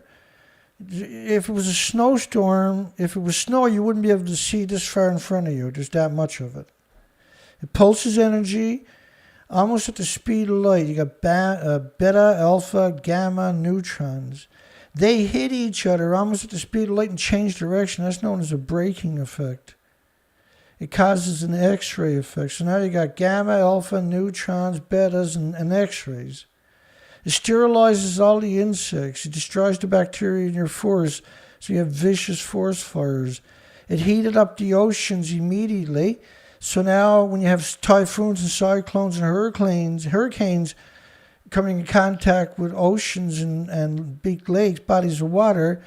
If it was a snowstorm, if it was snow, you wouldn't be able to see this far in front of you. There's that much of it. It pulses energy almost at the speed of light. You got beta, alpha, gamma, neutrons. They hit each other almost at the speed of light and change direction. That's known as a braking effect. It causes an X-ray effect. So now you got gamma, alpha, neutrons, betas, and X-rays. It sterilizes all the insects. It destroys the bacteria in your forest, so you have vicious forest fires. It heated up the oceans immediately. So now when you have typhoons and cyclones and hurricanes coming in contact with oceans and big lakes, bodies of water,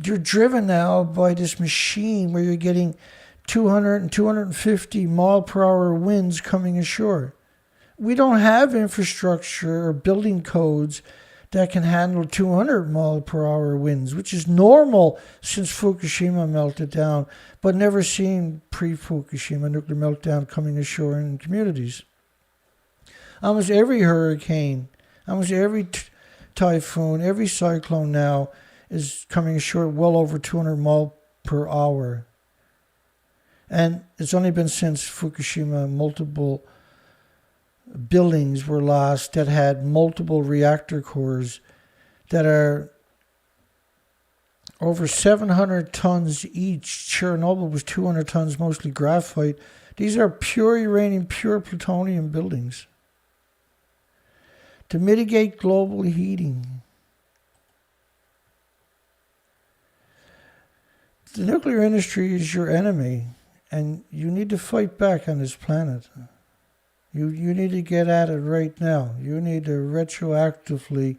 you're driven now by this machine where you're getting 200 and 250 mile per hour winds coming ashore. We don't have infrastructure or building codes that can handle 200 mile per hour winds, which is normal since Fukushima melted down, but never seen pre-Fukushima nuclear meltdown coming ashore in communities. Almost every hurricane, almost every typhoon, every cyclone now is coming ashore well over 200 mile per hour. And it's only been since Fukushima multiple buildings were lost that had multiple reactor cores that are over 700 tons each. Chernobyl was 200 tons, mostly graphite. These are pure uranium, pure plutonium buildings. To mitigate global heating. The nuclear industry is your enemy, and you need to fight back on this planet. You need to get at it right now. You need to retroactively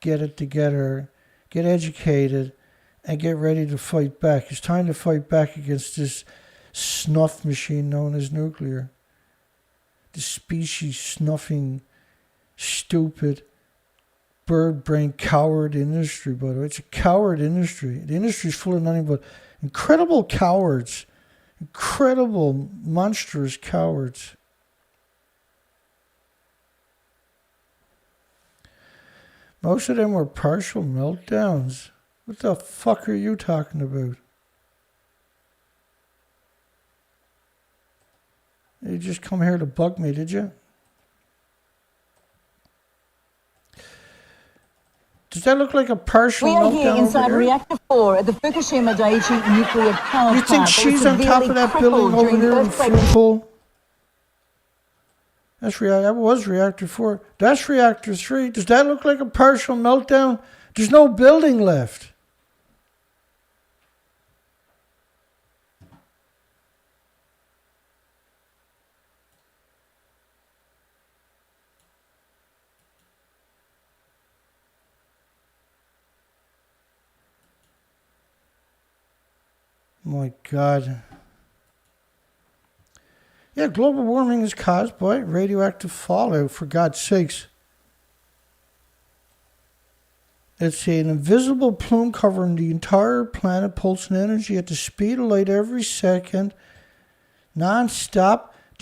get it together, get educated, and get ready to fight back. It's time to fight back against this snuff machine known as nuclear. This species snuffing, stupid, bird brain coward industry, by the way. It's a coward industry. The industry is full of nothing but incredible cowards. Incredible, monstrous cowards. Most of them were partial meltdowns. What the fuck are you talking about? You just come here to bug me, did you? Does that look like a partial We are meltdown here inside over there? Reactor 4 at the Fukushima Daiichi nuclear power You plant. think that was she's on top of severely that crippled building over during the there in earthquake. Fukushima? That was Reactor 4. That's Reactor 3. Does that look like a partial meltdown? There's no building left. My God. Yeah, global warming is caused by radioactive fallout, for God's sakes. It's an invisible plume covering the entire planet, pulsing energy at the speed of light every second, non-stop, it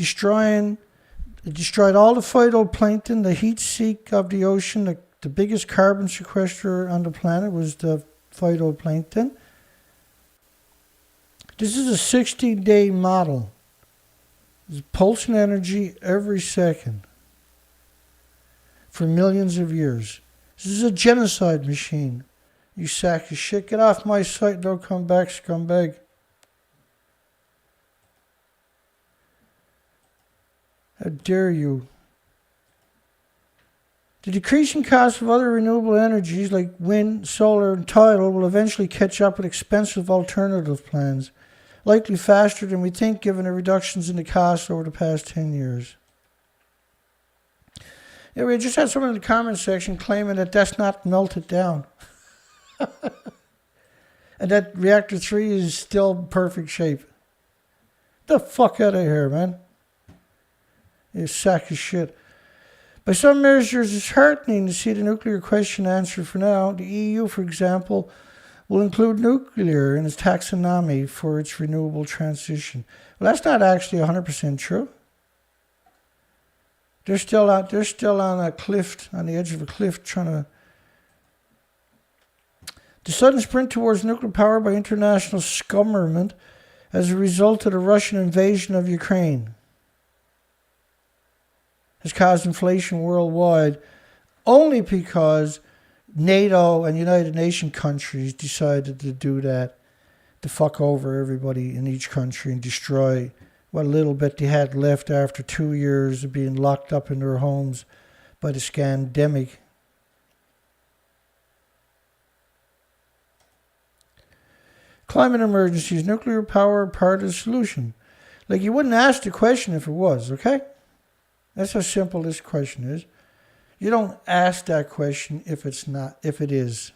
destroyed all the phytoplankton, the heat sink of the ocean. The biggest carbon sequester on the planet was the phytoplankton. This is a 60-day model. It's pulsing energy every second for millions of years. This is a genocide machine. You sack of shit. Get off my site. Don't come back, scumbag. How dare you? The decreasing cost of other renewable energies like wind, solar, and tidal will eventually catch up with expensive alternative plans, likely faster than we think given the reductions in the cost over the past 10 years. Yeah, we just had someone in the comment section claiming that that's not melted down. And that Reactor 3 is still in perfect shape. The fuck out of here, man. You sack of shit. By some measures, it's heartening to see the nuclear question answered for now. The EU, for example, will include nuclear in its taxonomy for its renewable transition. Well, that's not actually 100% true. They're still on a cliff, on the edge of a cliff, trying to. The sudden sprint towards nuclear power by international scummerment as a result of the Russian invasion of Ukraine has caused inflation worldwide only because NATO and United Nations countries decided to do that, to fuck over everybody in each country and destroy what little bit they had left after 2 years of being locked up in their homes by the scandemic. Climate emergencies, nuclear power part of the solution. Like, you wouldn't ask the question if it was, okay? That's how simple this question is. You don't ask that question if it's not, if it is.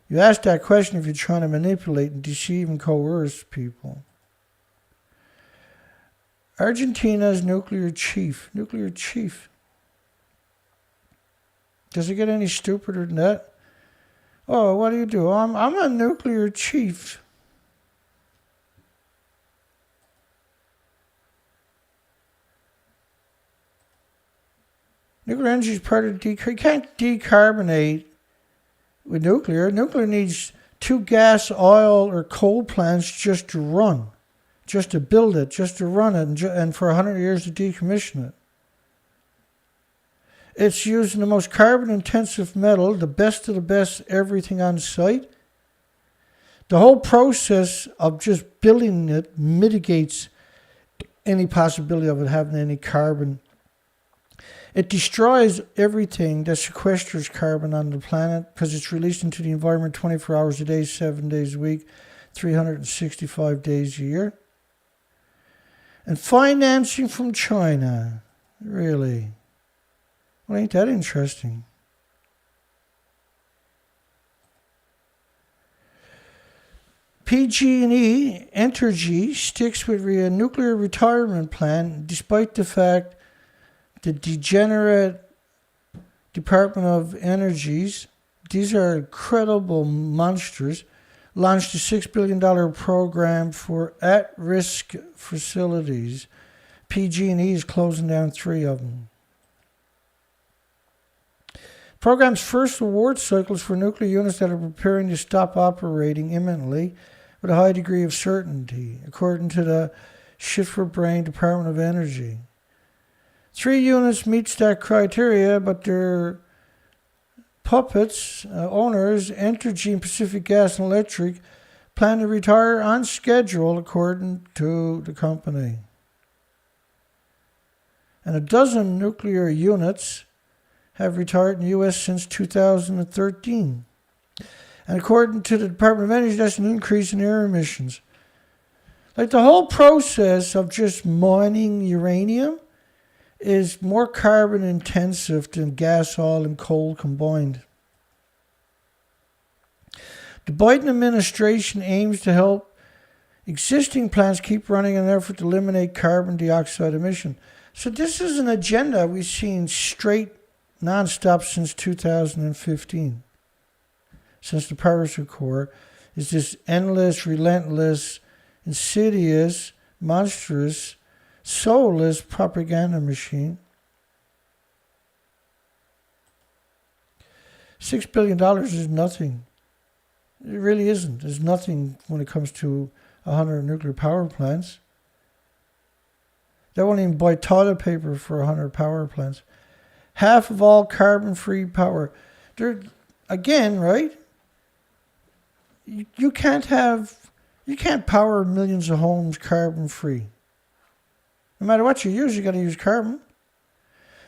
You ask that question if you're trying to manipulate and deceive and coerce people. Argentina's nuclear chief. Nuclear chief. Does it get any stupider than that? Oh, what do you do? I'm a nuclear chief. Nuclear energy is part of you can't decarbonate with nuclear. Nuclear needs 2 gas, oil, or coal plants just to run, just to build it, just to run it, and for 100 years to decommission it. It's using the most carbon-intensive metal, the best of the best, everything on site. The whole process of just building it mitigates any possibility of it having any carbon. It destroys everything that sequesters carbon on the planet because it's released into the environment 24 hours a day, 7 days a week, 365 days a year. And financing from China. Really? Well, ain't that interesting? PG&E, Entergy, sticks with a nuclear retirement plan despite the fact the degenerate Department of Energies, these are incredible monsters, launched a $6 billion program for at-risk facilities. PG&E is closing down 3 of them. Program's first award cycles for nuclear units that are preparing to stop operating imminently with a high degree of certainty, according to the Shit-for-Brain Department of Energy. 3 units meets that criteria, but they're puppets, owners, Entergy and Pacific Gas and Electric, plan to retire on schedule according to the company. And a dozen nuclear units have retired in the U.S. since 2013. And according to the Department of Energy, that's an increase in air emissions. Like the whole process of just mining uranium is more carbon intensive than gas, oil, and coal combined. The Biden administration aims to help existing plants keep running in an effort to eliminate carbon dioxide emission. So this is an agenda we've seen straight non-stop since 2015. Since the Paris Accord is this endless, relentless, insidious, monstrous, soulless propaganda machine. $6 billion is nothing. It really isn't. There's nothing when it comes to 100 nuclear power plants. They won't even buy toilet paper for 100 power plants. Half of all carbon-free power. Again, right? You can't power millions of homes carbon-free. No matter what you use, you got to use carbon.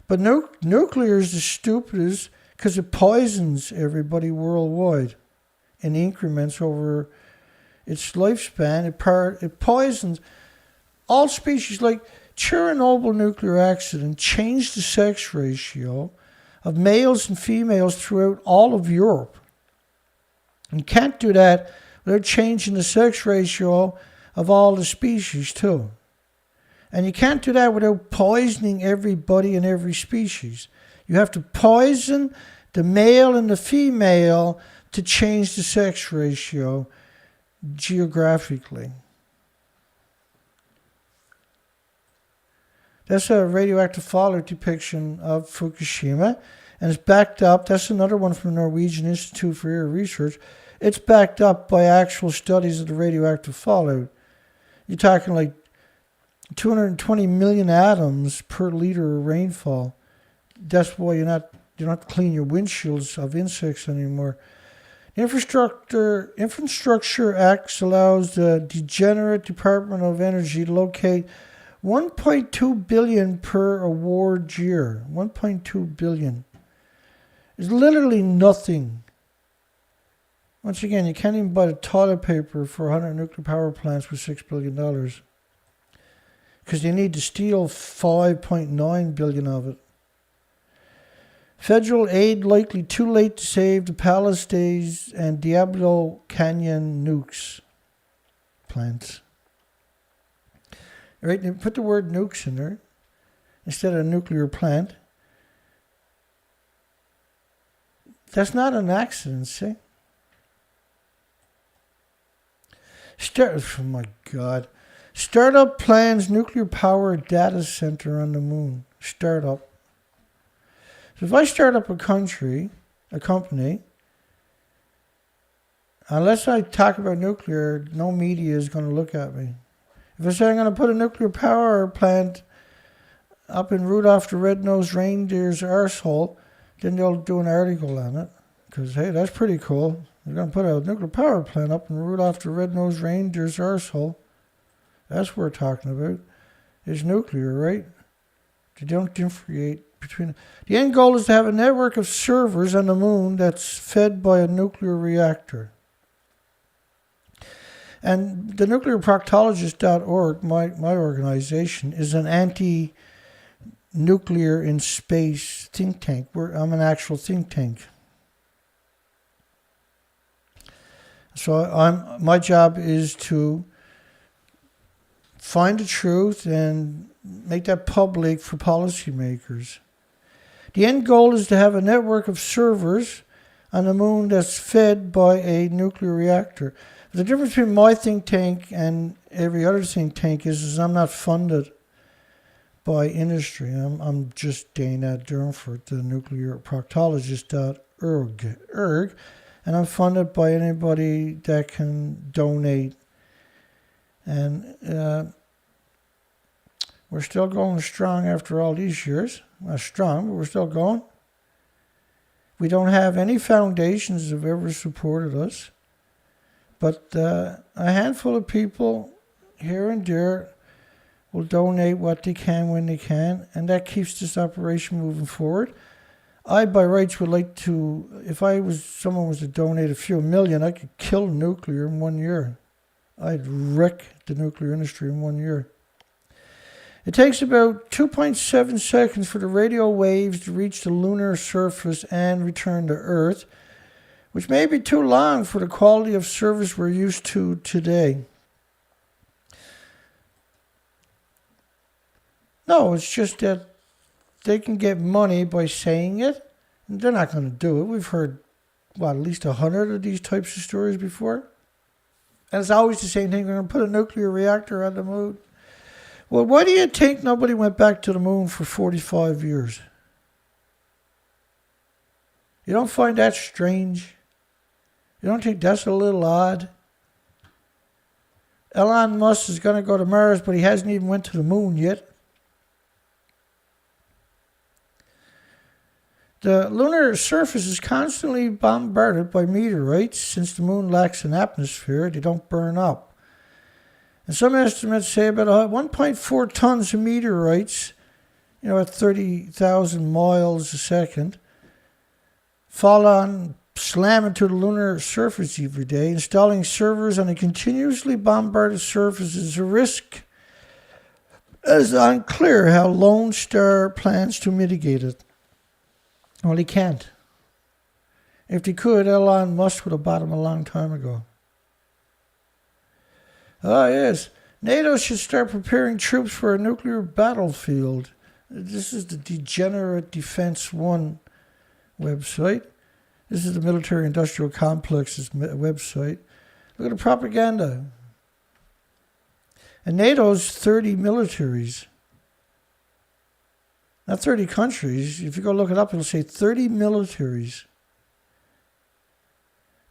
But nuclear is the stupidest because it poisons everybody worldwide in increments over its lifespan. It poisons all species. Like Chernobyl nuclear accident changed the sex ratio of males and females throughout all of Europe. And can't do that without changing the sex ratio of all the species too. And you can't do that without poisoning everybody in every species. You have to poison the male and the female to change the sex ratio geographically. That's a radioactive fallout depiction of Fukushima, and it's backed up. That's another one from the Norwegian Institute for Air Research. It's backed up by actual studies of the radioactive fallout. You're talking like 220 million atoms per liter of rainfall. That's why you don't have to clean your windshields of insects anymore. The Infrastructure Act allows the degenerate Department of Energy to locate $1.2 billion per award year. $1.2 billion. It's literally nothing. Once again, you can't even buy the toilet paper for 100 nuclear power plants with $6 billion. Because they need to steal $5.9 billion of it. Federal aid likely too late to save the Palisades and Diablo Canyon nukes plants. Right, they put the word nukes in there instead of nuclear plant. That's not an accident, see? Oh my God. Startup plans nuclear power data center on the moon. Startup. So if I start up a company, unless I talk about nuclear, no media is going to look at me. If I say I'm going to put a nuclear power plant up in Rudolph the Red-Nosed Reindeer's arsehole, then they'll do an article on it. Because, hey, that's pretty cool. They're going to put a nuclear power plant up in Rudolph the Red-Nosed Reindeer's arsehole. That's what we're talking about. It's nuclear, right? They don't differentiate between... The end goal is to have a network of servers on the moon that's fed by a nuclear reactor. And the nuclearproctologist.org, my organization, is an anti-nuclear in space think tank. I'm an actual think tank. So my job is to find the truth and make that public for policymakers. The end goal is to have a network of servers on the moon that's fed by a nuclear reactor. The difference between my think tank and every other think tank is I'm not funded by industry. I'm just Dana Durnford, the nuclearproctologist.org, and I'm funded by anybody that can donate. And we're still going strong after all these years. Not strong, but we're still going. We don't have any foundations that have ever supported us. But a handful of people here and there will donate what they can when they can, and that keeps this operation moving forward. I, by rights, would like to, if someone was to donate a few million, I could kill nuclear in 1 year. I'd wreck the nuclear industry in 1 year. It takes about 2.7 seconds for the radio waves to reach the lunar surface and return to Earth, which may be too long for the quality of service we're used to today. No, it's just that they can get money by saying it. And they're not going to do it. We've heard, at least 100 of these types of stories before. And it's always the same thing. They're going to put a nuclear reactor on the moon. Well, why do you think nobody went back to the moon for 45 years? You don't find that strange? You don't think that's a little odd? Elon Musk is going to go to Mars, but he hasn't even went to the moon yet. The lunar surface is constantly bombarded by meteorites. Since the moon lacks an atmosphere, they don't burn up. And some estimates say about 1.4 tons of meteorites, at 30,000 miles a second, slam into the lunar surface every day. Installing servers on a continuously bombarded surface is a risk. It is unclear how Lonestar plans to mitigate it. Well, he can't. If he could, Elon Musk would have bought him a long time ago. Ah, yes. NATO should start preparing troops for a nuclear battlefield. This is the Degenerate Defense One website. This is the Military Industrial Complex's website. Look at the propaganda. And NATO's 30 militaries. Not 30 countries. If you go look it up, it'll say 30 militaries.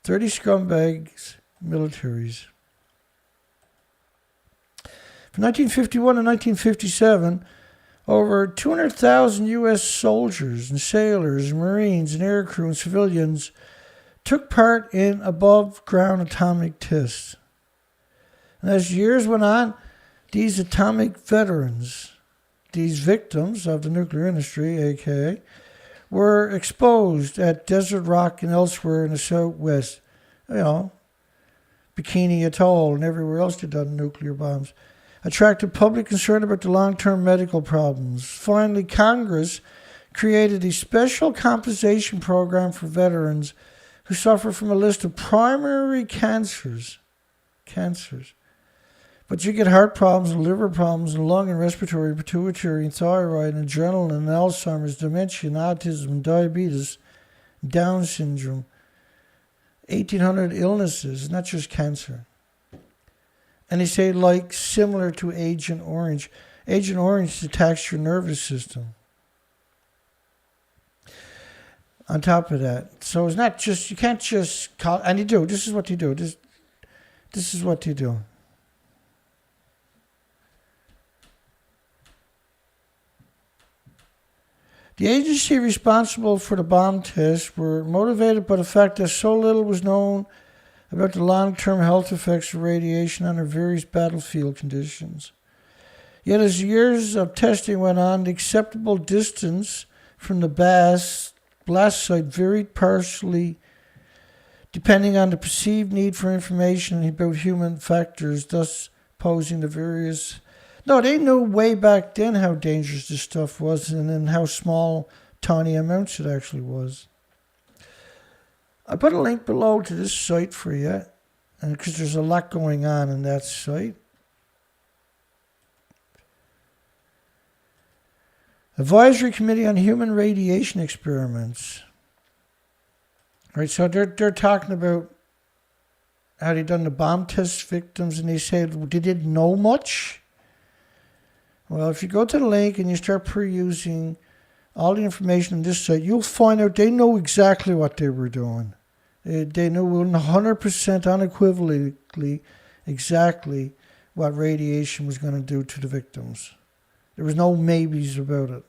30 scumbags militaries. From 1951 to 1957, over 200,000 U.S. soldiers and sailors, and Marines and aircrew and civilians took part in above-ground atomic tests. And as years went on, these atomic veterans, these victims of the nuclear industry, aka, were exposed at Desert Rock and elsewhere in the Southwest. Bikini Atoll and everywhere else they'd done nuclear bombs. Attracted public concern about the long-term medical problems. Finally, Congress created a special compensation program for veterans who suffer from a list of primary cancers. But you get heart problems and liver problems and lung and respiratory, pituitary and thyroid and adrenal and Alzheimer's, dementia, and autism and diabetes, Down syndrome, 1,800 illnesses, not just cancer. And they say similar to Agent Orange. Agent Orange attacks your nervous system. On top of that. So it's not just, you can't just call, and you do, this is what you do. This is what you do. The agency responsible for the bomb tests were motivated by the fact that so little was known about the long-term health effects of radiation under various battlefield conditions. Yet as years of testing went on, the acceptable distance from the blast site varied partially depending on the perceived need for information about human factors, thus posing the various... No, they knew way back then how dangerous this stuff was and how small, tiny amounts it actually was. I put a link below to this site for you, and because there's a lot going on in that site. Advisory Committee on Human Radiation Experiments. Right, so they're talking about how they done the bomb test victims, and they said they didn't know much. Well, if you go to the link and you start perusing all the information on this site, you'll find out they know exactly what they were doing. They knew 100% unequivocally exactly what radiation was going to do to the victims. There was no maybes about it.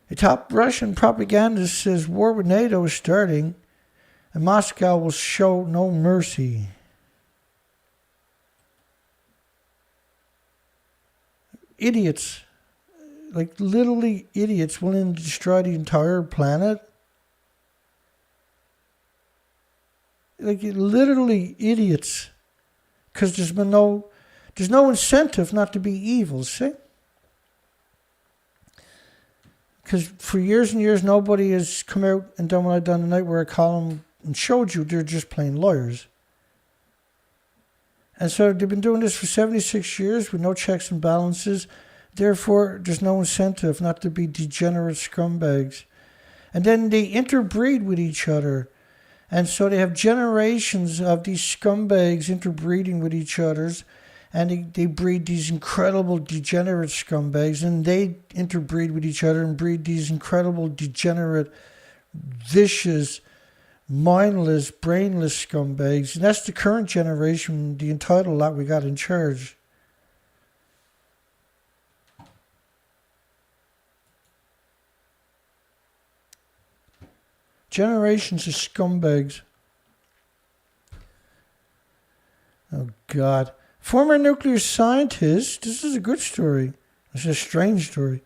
A top Russian propagandist says war with NATO is starting and Moscow will show no mercy. Idiots, like literally idiots, willing to destroy the entire planet. Like literally idiots, because there's no incentive not to be evil. See, because for years and years nobody has come out and done what I've done tonight, where I call them and showed you they're just plain lawyers. And so they've been doing this for 76 years with no checks and balances. Therefore, there's no incentive not to be degenerate scumbags. And then they interbreed with each other. And so they have generations of these scumbags interbreeding with each others. And they breed these incredible degenerate scumbags. And they interbreed with each other and breed these incredible degenerate, vicious, mindless, brainless scumbags. And that's the current generation, the entitled lot we got in charge. Generations of scumbags. Oh, God. Former nuclear scientist, this is a good story. It's a strange story.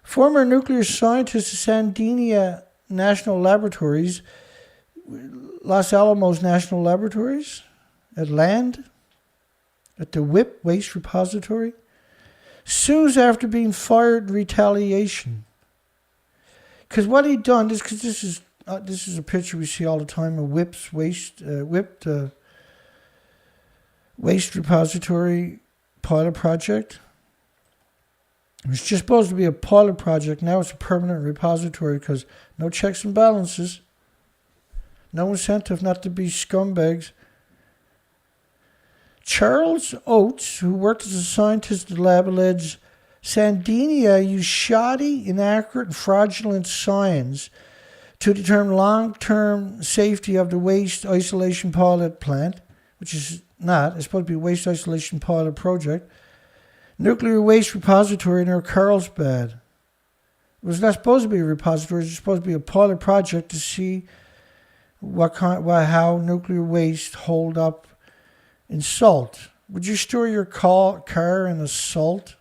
Former nuclear scientist at Sandia National Laboratories, Los Alamos National Laboratories, at land, at the WIP Waste Repository, sues after being fired in retaliation. Because what he'd done, because this is a picture we see all the time of WIP's waste repository pilot project. It was just supposed to be a pilot project. Now it's a permanent repository because no checks and balances. No incentive not to be scumbags. Charles Oates, who worked as a scientist at the lab, alleged Sandia used shoddy, inaccurate, and fraudulent science to determine long-term safety of the waste isolation pilot plant, which is not. It's supposed to be a waste isolation pilot project. Nuclear waste repository near Carlsbad. It was not supposed to be a repository. It was supposed to be a pilot project to see how nuclear waste hold up in salt. Would you store your car in a salt?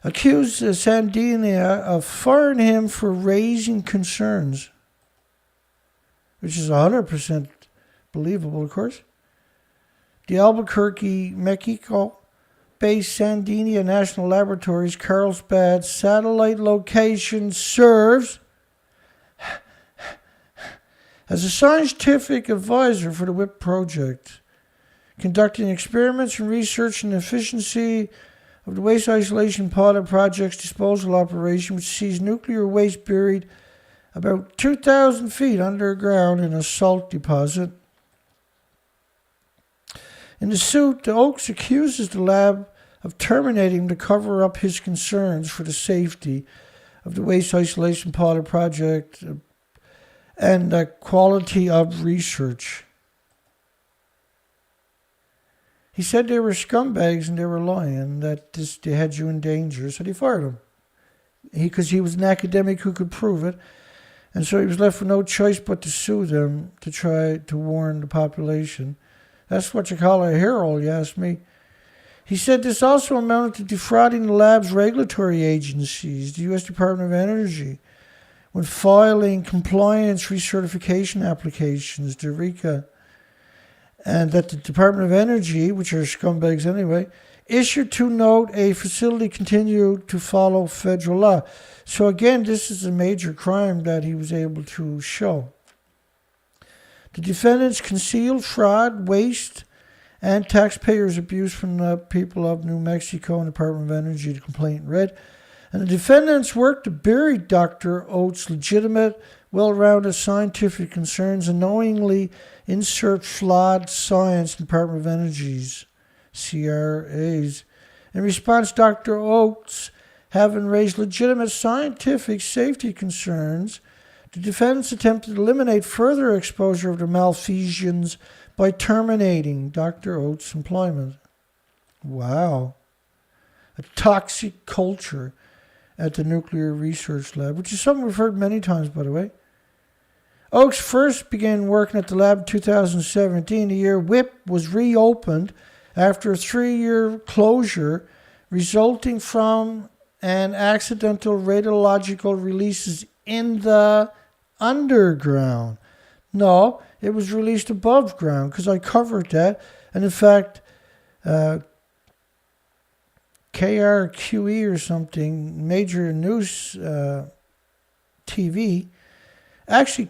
Accused Sandia of firing him for raising concerns, which is 100% believable, of course. The Albuquerque, Mexico-based Sandia National Laboratories Carlsbad satellite location serves as a scientific advisor for the WIP project, conducting experiments and research on the efficiency of the waste isolation pilot project's disposal operation, which sees nuclear waste buried about 2,000 feet underground in a salt deposit. In the suit, the Oaks accuses the lab of terminating to cover up his concerns for the safety of the waste isolation pilot project and the quality of research. He said they were scumbags and they were lying, that they had you in danger, so they fired him. Because he was an academic who could prove it, and so he was left with no choice but to sue them to try to warn the population. That's what you call a hero, you ask me. He said this also amounted to defrauding the lab's regulatory agencies, the U.S. Department of Energy, when filing compliance recertification applications to RECA, and that the Department of Energy, which are scumbags anyway, issued to note a facility continued to follow federal law. So again, this is a major crime that he was able to show. The defendants concealed fraud, waste, and taxpayers' abuse from the people of New Mexico and Department of Energy, the complaint read. And the defendants worked to bury Dr. Oates' legitimate, well-rounded scientific concerns and knowingly insert flawed science in Department of Energy's CRAs. In response, Dr. Oates, having raised legitimate scientific safety concerns, the defendants attempted to eliminate further exposure of the malfeasance by terminating Dr. Oates' employment. Wow. A toxic culture. at the Nuclear Research Lab, which is something we've heard many times, by the way. Oakes first began working at the lab in 2017, the year WIP was reopened after a 3-year closure resulting from an accidental radiological releases in the underground. No, it was released above ground because I covered that. And in fact, KRQE or something, major news TV, actually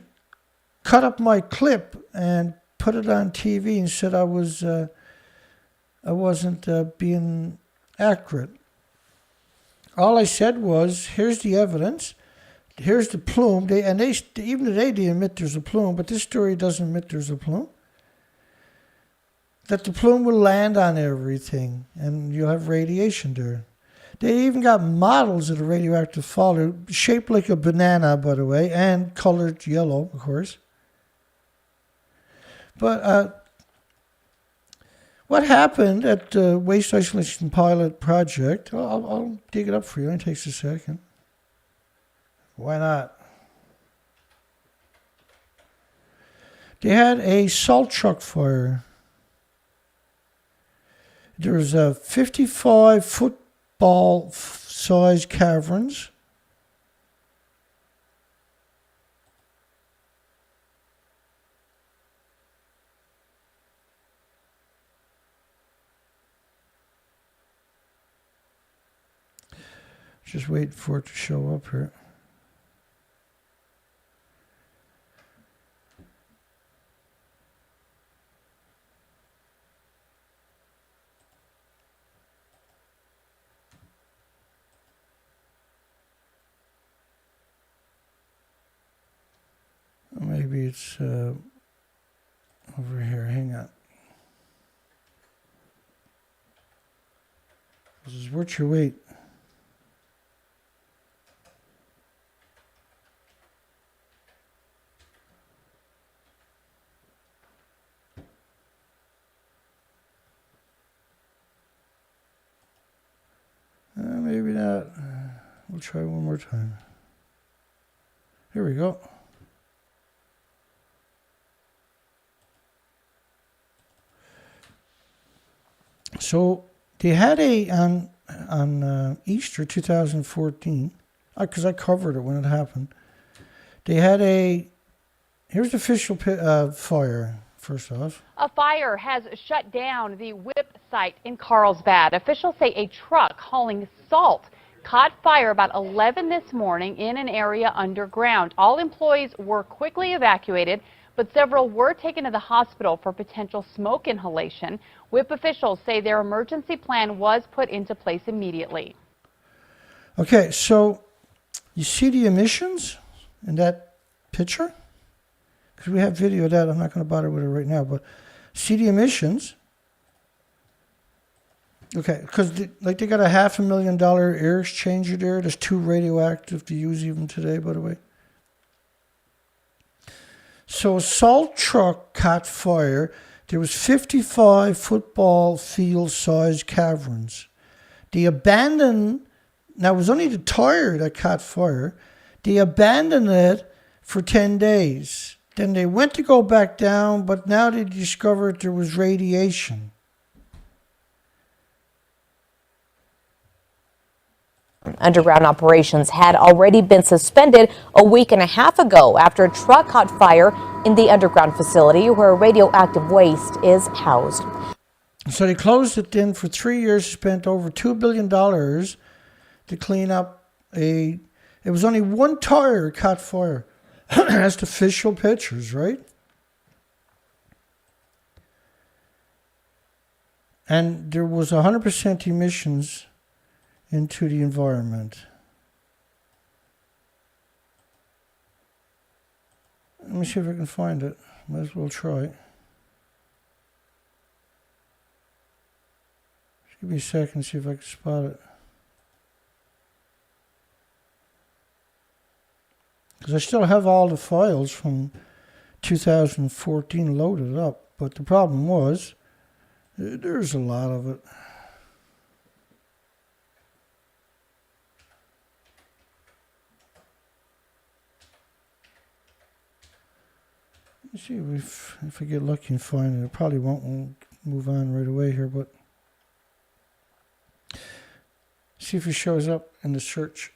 cut up my clip and put it on TV and said I wasn't being accurate. All I said was, here's the evidence, here's the plume. Even today they admit there's a plume, but this story doesn't admit there's a plume. That the plume will land on everything and you'll have radiation there. They even got models of the radioactive fall, shaped like a banana, by the way, and colored yellow, of course. But what happened at the Waste Isolation Pilot Project, I'll dig it up for you, it takes a second. Why not? They had a salt truck fire. There's a 55 football size caverns. Just wait for it to show up here. Maybe it's over here. Hang on. This is worth your wait. Maybe not. We'll try one more time. Here we go. So they had on Easter 2014, because I covered it when it happened. They had here's the official fire. First off, a fire has shut down the WIP site in Carlsbad. Officials say a truck hauling salt caught fire about 11 this morning in an area underground. All employees were quickly evacuated, but several were taken to the hospital for potential smoke inhalation. WIP officials say their emergency plan was put into place immediately. Okay, so you see the emissions in that picture? Because we have video of that. I'm not going to bother with it right now, but see the emissions. Okay, because they got a $500,000 air exchanger there. That's too radioactive to use even today, by the way. So a salt truck caught fire. There was 55 football field sized caverns. They abandoned, now it was only the tire that caught fire. They abandoned it for 10 days. Then they went to go back down, but now they discovered there was radiation. Underground operations had already been suspended a week and a half ago after a truck caught fire in the underground facility where radioactive waste is housed. So they closed it then for 3 years, spent over $2 billion to clean up it was only one tire caught fire. That's the official pictures, right? And there was 100% emissions into the environment. Let me see if I can find it. Might as well try. Just give me a second, see if I can spot it. Because I still have all the files from 2014 loaded up. But the problem was, there's a lot of it. Let's see if I get lucky and find it. I probably won't move on right away here, but see if it shows up in the search.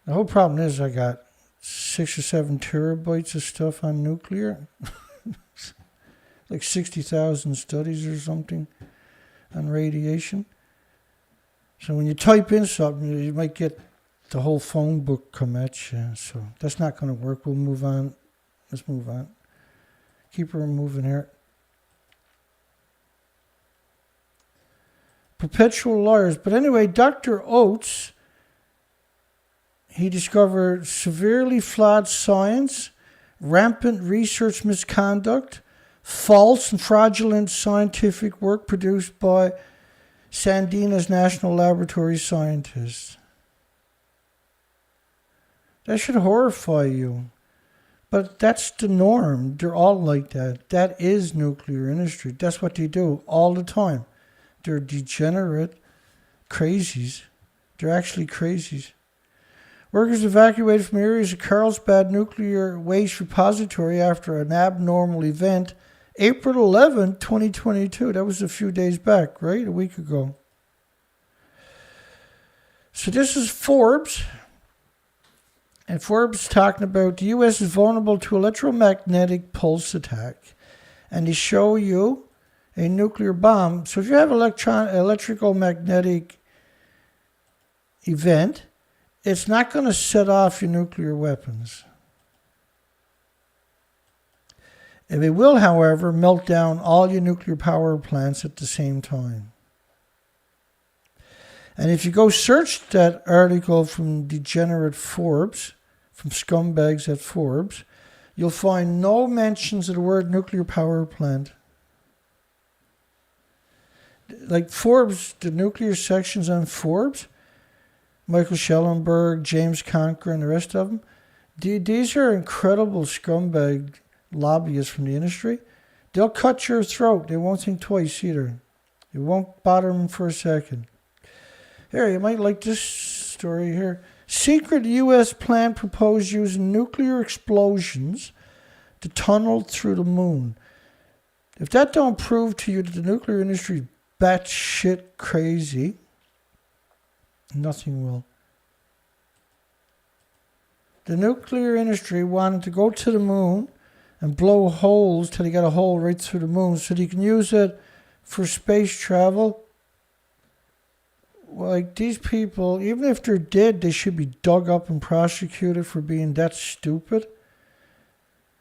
The whole problem is I got 6 or 7 terabytes of stuff on nuclear. Like 60,000 studies or something on radiation. So when you type in something, you might get the whole phone book come at you. So that's not going to work. We'll move on. Let's move on. Keep her moving here. Perpetual liars. But anyway, Dr. Oates, he discovered severely flawed science, rampant research misconduct, false and fraudulent scientific work produced by Sandina's National Laboratory scientists. That should horrify you. But that's the norm. They're all like that. That is nuclear industry. That's what they do all the time. They're degenerate crazies. They're actually crazies. Workers evacuated from areas of Carlsbad nuclear waste repository after an abnormal event. April 11, 2022. That was a few days back, right? A week ago. So this is Forbes. And Forbes talking about the U.S. is vulnerable to electromagnetic pulse attack. And they show you a nuclear bomb. So if you have electrical magnetic event, it's not going to set off your nuclear weapons. It will, however, melt down all your nuclear power plants at the same time. And if you go search that article from degenerate Forbes, from scumbags at Forbes, you'll find no mentions of the word nuclear power plant. Like Forbes, the nuclear sections on Forbes, Michael Schellenberg, James Conker, and the rest of them, these are incredible scumbag lobbyists from the industry. They'll cut your throat. They won't think twice either. It won't bother them for a second. Here, you might like this story here. Secret U.S. plan proposed using nuclear explosions to tunnel through the moon. If that don't prove to you that the nuclear industry is batshit crazy, nothing will. The nuclear industry wanted to go to the moon and blow holes till they got a hole right through the moon so they can use it for space travel. Like, these people, even if they're dead, they should be dug up and prosecuted for being that stupid.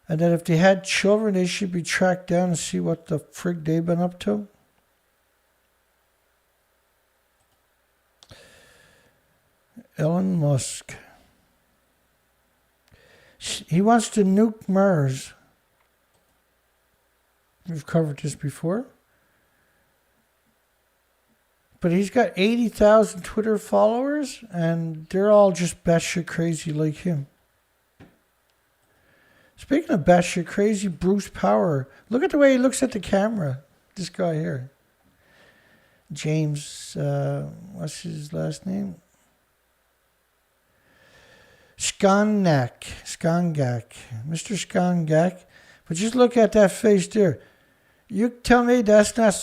And then if they had children, they should be tracked down and see what the frig they've been up to. Elon Musk. He wants to nuke Mars. We've covered this before. But he's got 80,000 Twitter followers, and they're all just batshit crazy like him. Speaking of batshit crazy, Bruce Power. Look at the way he looks at the camera. This guy here. James, what's his last name? Skangak. Mr. Skangak. But just look at that face there. You tell me there's not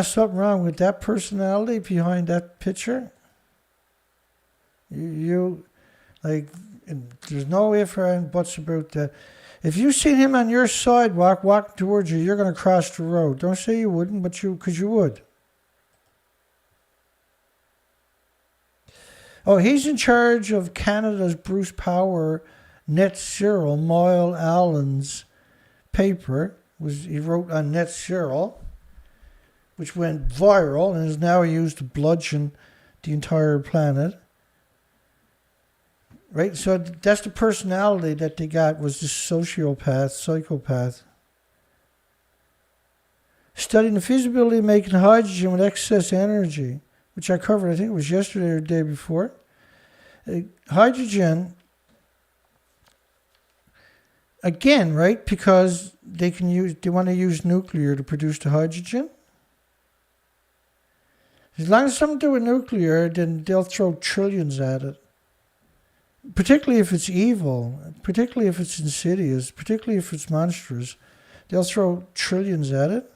something wrong with that personality behind that picture? You like, there's no ifs and buts about that. If you seen him on your sidewalk walking towards you, you're going to cross the road. Don't say you wouldn't, but because you would. Oh, he's in charge of Canada's Bruce Power Net Zero. Moyle Allen's paper he wrote on Net Zero, which went viral and is now used to bludgeon the entire planet. Right? So that's the personality that they got, was this psychopath. Studying the feasibility of making hydrogen with excess energy, which I covered, I think it was yesterday or the day before. Hydrogen, again, right? Because they want to use nuclear to produce the hydrogen. As long as something to do with nuclear, then they'll throw trillions at it. particularly if it's evil, particularly if it's insidious, particularly if it's monstrous. They'll throw trillions at it.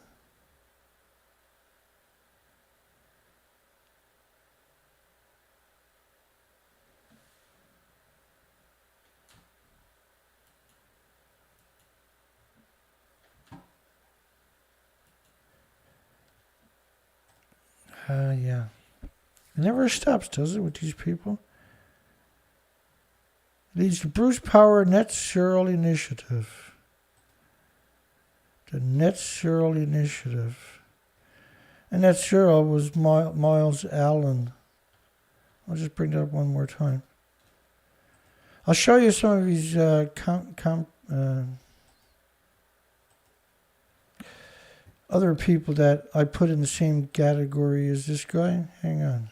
Yeah. It never stops, does it, with these people? It leads to Bruce Power Net Zero Initiative. The Net Zero Initiative. And Net Zero was Miles Allen. I'll just bring that up one more time. I'll show you some of these other people that I put in the same category as this guy. Hang on.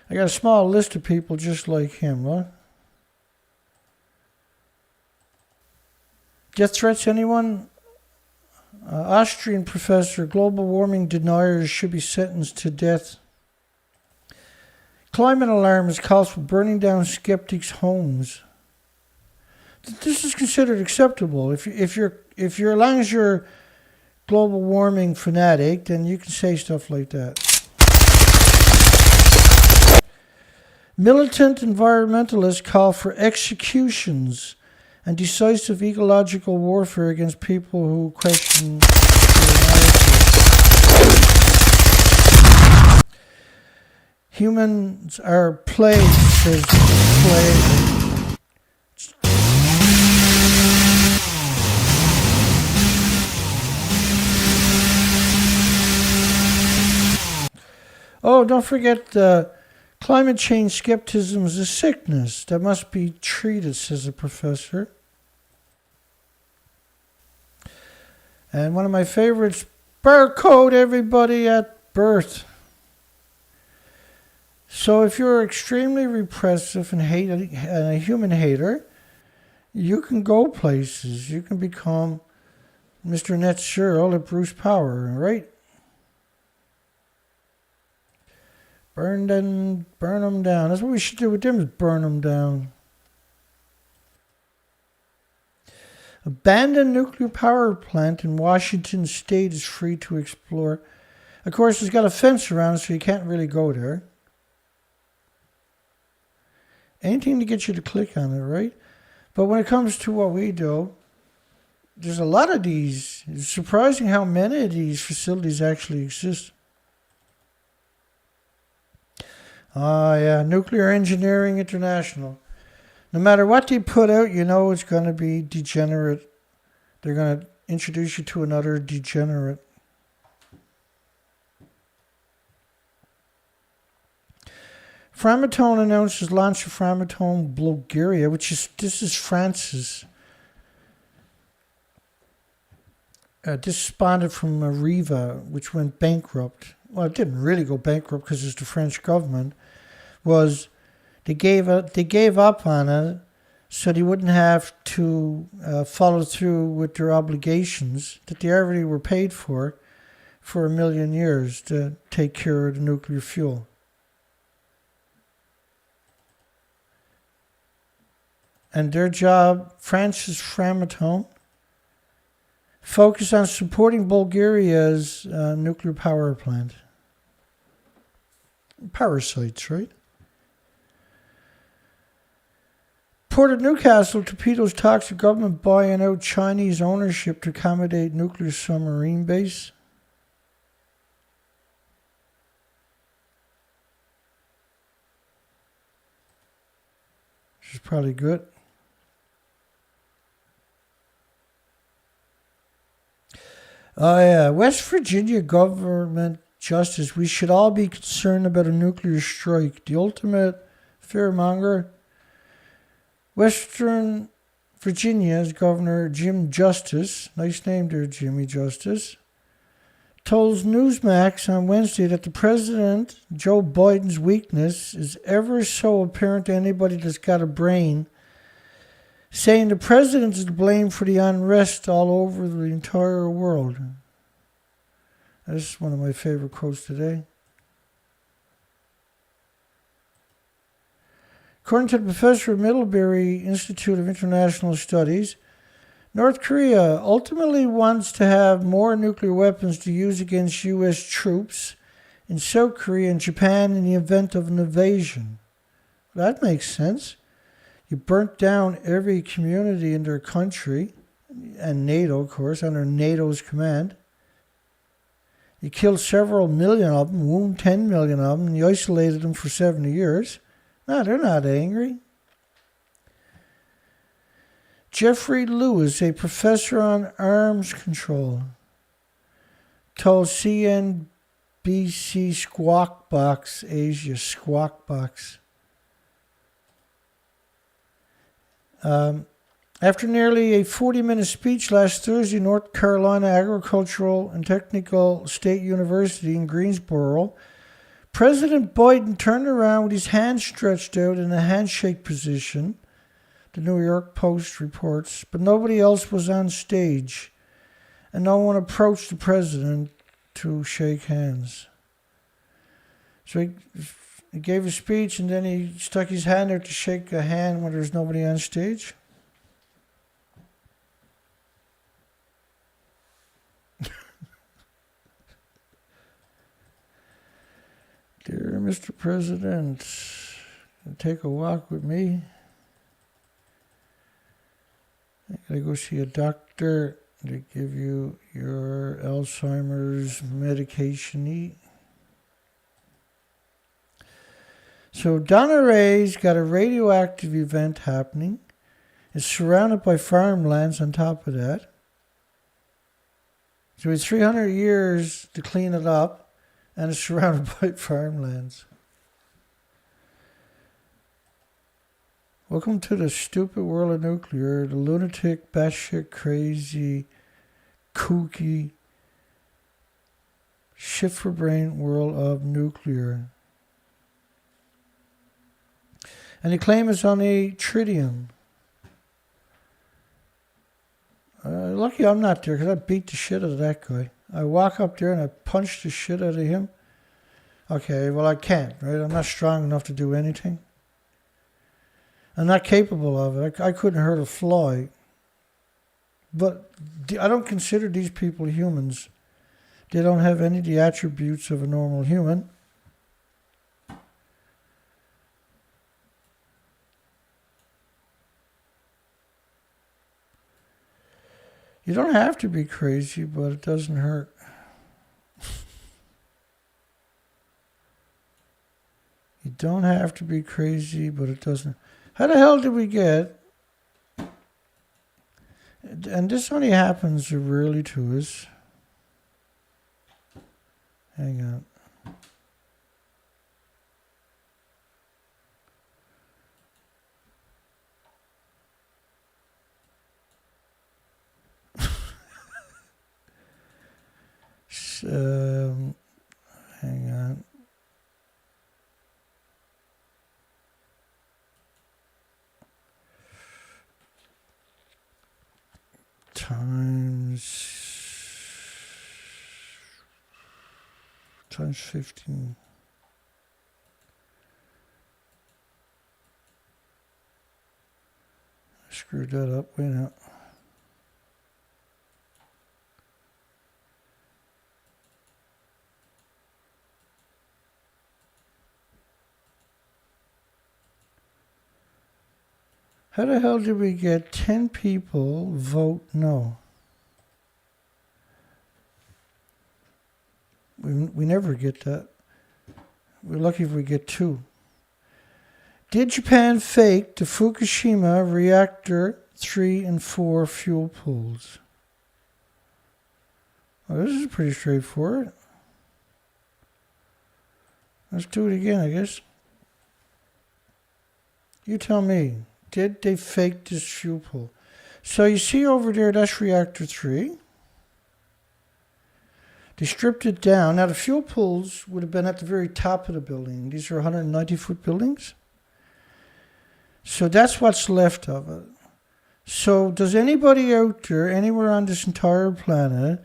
I got a small list of people just like him, huh? Death threats, anyone? Austrian professor, global warming deniers should be sentenced to death. Climate alarmist calls for burning down skeptics' homes. This is considered acceptable. If you're as long as you're a global warming fanatic, then you can say stuff like that. Militant environmentalists call for executions and decisive ecological warfare against people who question the analysis. Humans are plagued, says plague. Oh, don't forget climate change skepticism is a sickness that must be treated, says a professor. And one of my favorites, barcode everybody at birth. So if you're extremely repressive and a human hater, you can go places. You can become Mr. Net Zero at Bruce Power, right? Burn them down. That's what we should do with them, is burn them down. Abandoned nuclear power plant in Washington State is free to explore. Of course, it's got a fence around it, so you can't really go there. Anything to get you to click on it, right? But when it comes to what we do, there's a lot of these. It's surprising how many of these facilities actually exist. Yeah, Nuclear Engineering International. No matter what they put out, you know it's going to be degenerate. They're going to introduce you to another degenerate. Framatome announces launch of Framatome Bulgaria, this is France's. This spawned from Arriva, which went bankrupt. Well, it didn't really go bankrupt because it's the French government. They gave up on it so they wouldn't have to follow through with their obligations that they already were paid for 1 million years to take care of the nuclear fuel. And their job, France's Framatome, focused on supporting Bulgaria's nuclear power plant. Parasites, right? Port of Newcastle torpedoes talks of government buying out Chinese ownership to accommodate nuclear submarine base. Which is probably good. Oh yeah, West Virginia government justice. We should all be concerned about a nuclear strike. The ultimate fearmonger. Western Virginia's Governor Jim Justice, nice name there, Jimmy Justice, told Newsmax on Wednesday that the President, Joe Biden's weakness is ever so apparent to anybody that's got a brain, saying the President is to blame for the unrest all over the entire world. That's one of my favorite quotes today. According to the professor of Middlebury Institute of International Studies, North Korea ultimately wants to have more nuclear weapons to use against U.S. troops in South Korea and Japan in the event of an invasion. That makes sense. You burnt down every community in their country, and NATO, of course, under NATO's command. You killed several million of them, wounded 10 million of them, and you isolated them for 70 years. No, they're not angry. Jeffrey Lewis, a professor on arms control, told CNBC Squawk Box Asia, Squawk Box. After nearly a 40-minute speech last Thursday, North Carolina Agricultural and Technical State University in Greensboro, President Biden turned around with his hands stretched out in a handshake position, the New York Post reports, but nobody else was on stage, and no one approached the president to shake hands. So he gave a speech, and then he stuck his hand out to shake a hand when there's nobody on stage. Dear Mr. President, take a walk with me. I gotta go see a doctor to give you your Alzheimer's medication. So Dounreay's got a radioactive event happening. It's surrounded by farmlands on top of that. So it's 300 years to clean it up. And it's surrounded by farmlands. Welcome to the stupid world of nuclear, the lunatic, batshit crazy, kooky, shit for brain world of nuclear. And they claim it's on a tritium. Lucky I'm not there, because I beat the shit out of that guy. I walk up there and I punch the shit out of him. Okay, well I can't, right? I'm not strong enough to do anything. I'm not capable of it. I couldn't hurt a fly. But I don't consider these people humans. They don't have any of the attributes of a normal human. You don't have to be crazy, but it doesn't hurt. You don't have to be crazy, but it doesn't. How the hell did we get? And this only happens rarely to us. Hang on. Hang on. Times 15. I screwed that up. Wait now. How the hell did we get 10 people vote no? We never get that. We're lucky if we get 2. Did Japan fake the Fukushima reactor 3 and 4 fuel pools? Well, this is pretty straightforward. Let's do it again, I guess. You tell me. Did they fake this fuel pool? So you see over there, that's reactor 3. They stripped it down. Now the fuel pools would have been at the very top of the building. These are 190-foot buildings. So that's what's left of it. So does anybody out there, anywhere on this entire planet,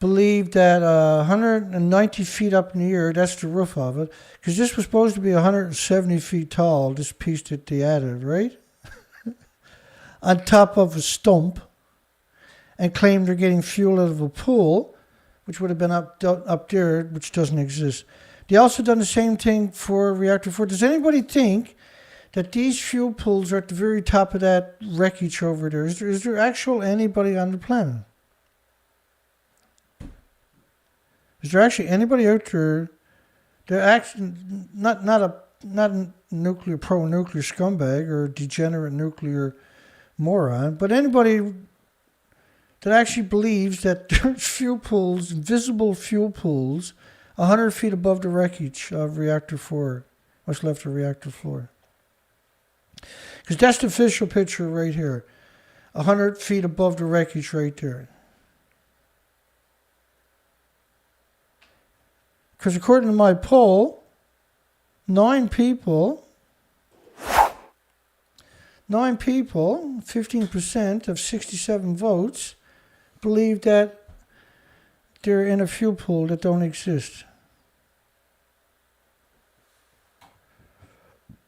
believed that 190 feet up in the air, that's the roof of it, because this was supposed to be 170 feet tall, this piece that they added, right? On top of a stump, and claimed they're getting fuel out of a pool, which would have been up there, which doesn't exist. They also done the same thing for Reactor 4. Does anybody think that these fuel pools are at the very top of that wreckage over there? Is there actual anybody on the planet? Is there actually anybody out there that actually not a nuclear pro-nuclear scumbag or degenerate nuclear moron, but anybody that actually believes that there's fuel pools, invisible fuel pools, 100 feet above the wreckage of Reactor 4, what's left of Reactor 4? Because that's the official picture right here. 100 feet above the wreckage right there. Because according to my poll, 9 people, 15% of 67 votes, believe that they're in a fuel pool that don't exist.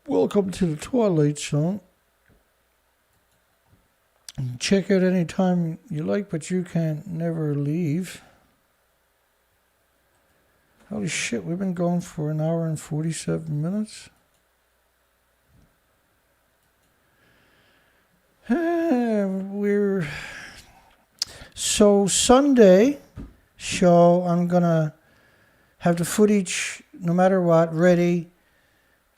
Welcome to the Twilight Zone. Check out any time you like, but you can never leave. Holy shit, we've been going for an hour and 47 minutes. So Sunday show, I'm going to have the footage, no matter what, ready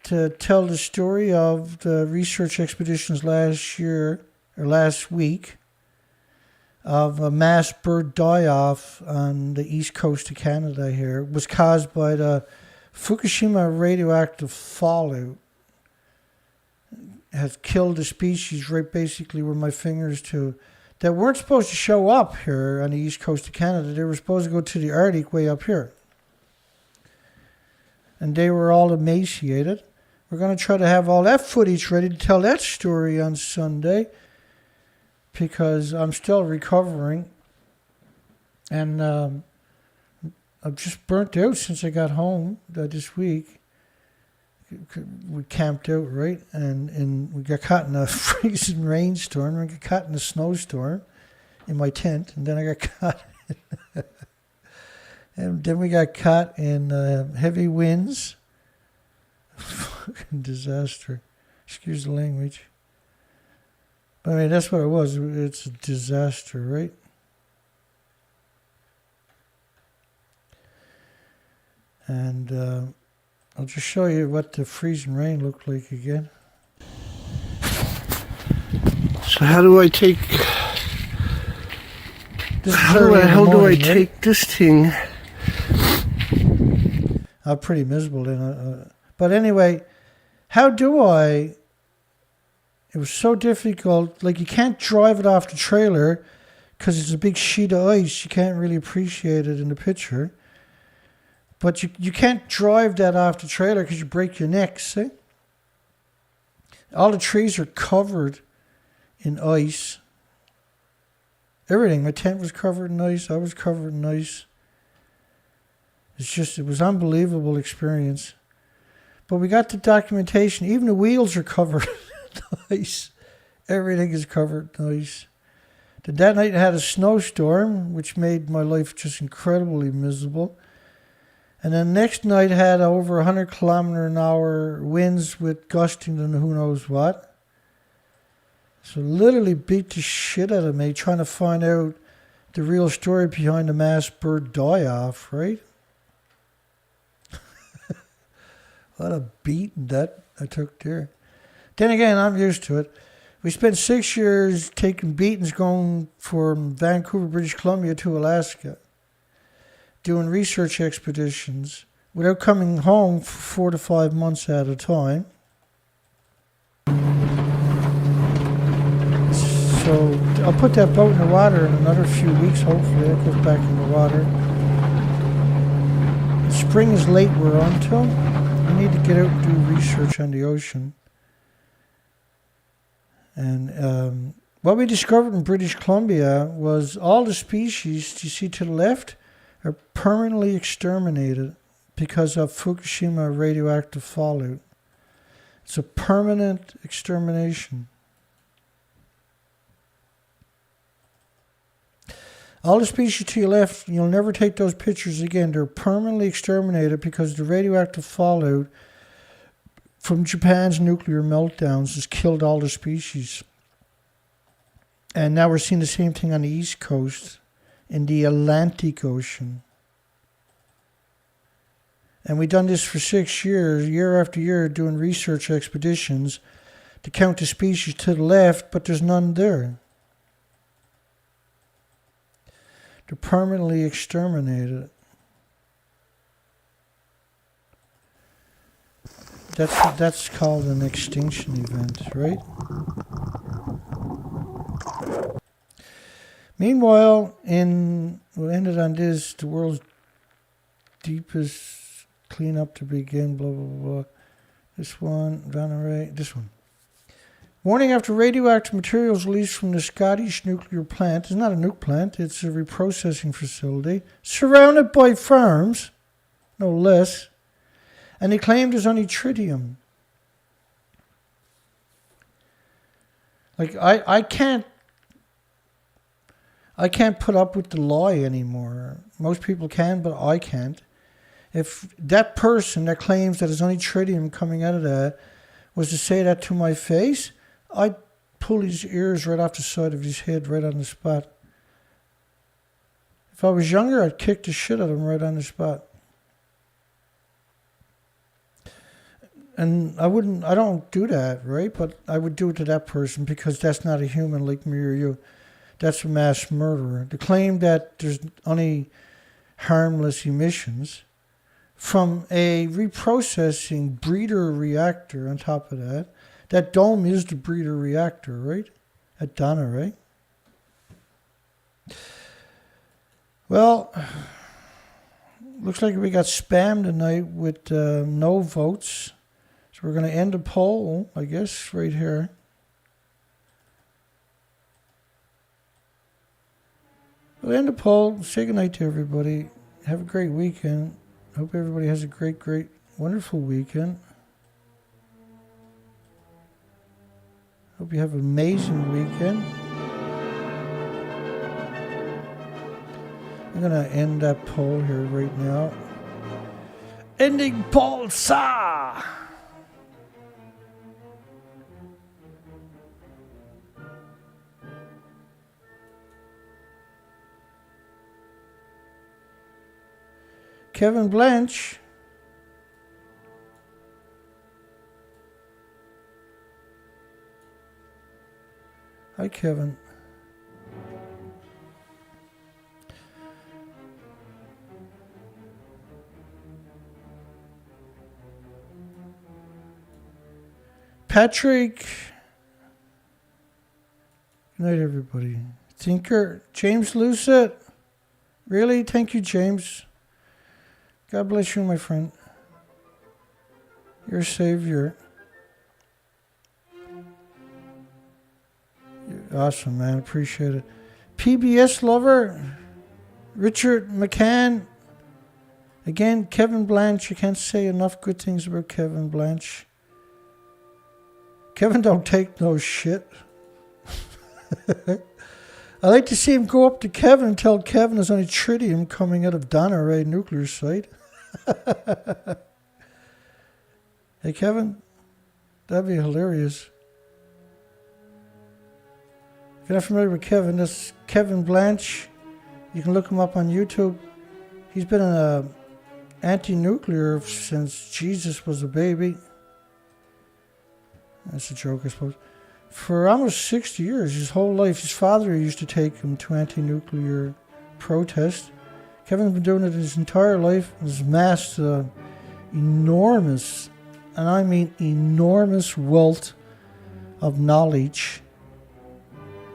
to tell the story of the research expeditions last week of a mass bird die-off on the east coast of Canada here. It was caused by the Fukushima radioactive fallout. It has killed the species right basically where my fingers to, that weren't supposed to show up here on the east coast of Canada. They were supposed to go to the Arctic way up here. And they were all emaciated. We're going to try to have all that footage ready to tell that story on Sunday, because I'm still recovering, and I've just burnt out since I got home this week. We camped out, right? And we got caught in a freezing rainstorm. We got caught in a snowstorm in my tent, and then I got caught and then we got caught in heavy winds. Fucking disaster. Excuse the language. I mean, that's what it was. It's a disaster, right? And I'll just show you what the freezing rain looked like again. So how do I take... How do I take this thing? I'm pretty miserable in it. But anyway, how do I... It was so difficult. Like, you can't drive it off the trailer because it's a big sheet of ice. You can't really appreciate it in the picture. But you can't drive that off the trailer because you break your neck, see? All the trees are covered in ice. Everything. My tent was covered in ice. I was covered in ice. It was an unbelievable experience. But we got the documentation. Even the wheels are covered in ice. Everything is covered in ice. That night I had a snowstorm, which made my life just incredibly miserable. And then next night had over 100 kilometer an hour winds with gusting and who knows what. So literally beat the shit out of me trying to find out the real story behind the mass bird die-off, right? What a beating that I took there. Then again, I'm used to it. We spent 6 years taking beatings going from Vancouver, British Columbia to Alaska, doing research expeditions without coming home for 4 to 5 months at a time. So I'll put that boat in the water in another few weeks, hopefully. It goes back in the water. Spring is late we're on to. We need to get out and do research on the ocean. And what we discovered in British Columbia was all the species you see to the left are permanently exterminated because of Fukushima radioactive fallout. It's a permanent extermination. All the species to your left, you'll never take those pictures again. They're permanently exterminated because the radioactive fallout from Japan's nuclear meltdowns has killed all the species. And now we're seeing the same thing on the East Coast in the Atlantic Ocean. And we've done this for 6 years, year after year, doing research expeditions to count the species to the left, but there's none there. They're permanently exterminated. That's called an extinction event, right? Meanwhile, we'll end it on this, the world's deepest cleanup to begin, blah, blah, blah. This one, Dounreay, this one. Warning after radioactive materials released from the Scottish nuclear plant. It's not a nuke plant, it's a reprocessing facility. Surrounded by farms, no less. And they claim there's only tritium. Like, I can't put up with the lie anymore. Most people can, but I can't. If that person that claims that there's only tritium coming out of that was to say that to my face, I'd pull his ears right off the side of his head right on the spot. If I was younger, I'd kick the shit out of him right on the spot. And I don't do that, right? But I would do it to that person because that's not a human like me or you. That's a mass murderer. The claim that there's only harmless emissions from a reprocessing breeder reactor on top of that. That dome is the breeder reactor, right? At Dounreay. Well, looks like we got spammed tonight with no votes. So we're going to end the poll, I guess, right here. We'll end the poll. Say goodnight to everybody. Have a great weekend. Hope everybody has a great, wonderful weekend. Hope you have an amazing weekend. I'm going to end that poll here right now. Ending poll, sir! Kevin Blanche. Hi, Kevin. Patrick. Good night, everybody. Tinker. James Lucet. Really? Thank you, James. God bless you, my friend. Your savior. You're awesome, man. Appreciate it. PBS lover. Richard McCann. Again, Kevin Blanche. You can't say enough good things about Kevin Blanche. Kevin don't take no shit. I like to see him go up to Kevin and tell Kevin there's only tritium coming out of Dounreay nuclear site. Hey, Kevin, that'd be hilarious. If you're not familiar with Kevin, that's Kevin Blanche. You can look him up on YouTube. He's been an anti-nuclear since Jesus was a baby. That's a joke, I suppose. For almost 60 years, his whole life, his father used to take him to anti-nuclear protests. Kevin's been doing it his entire life. Has amassed enormous, and I mean enormous wealth of knowledge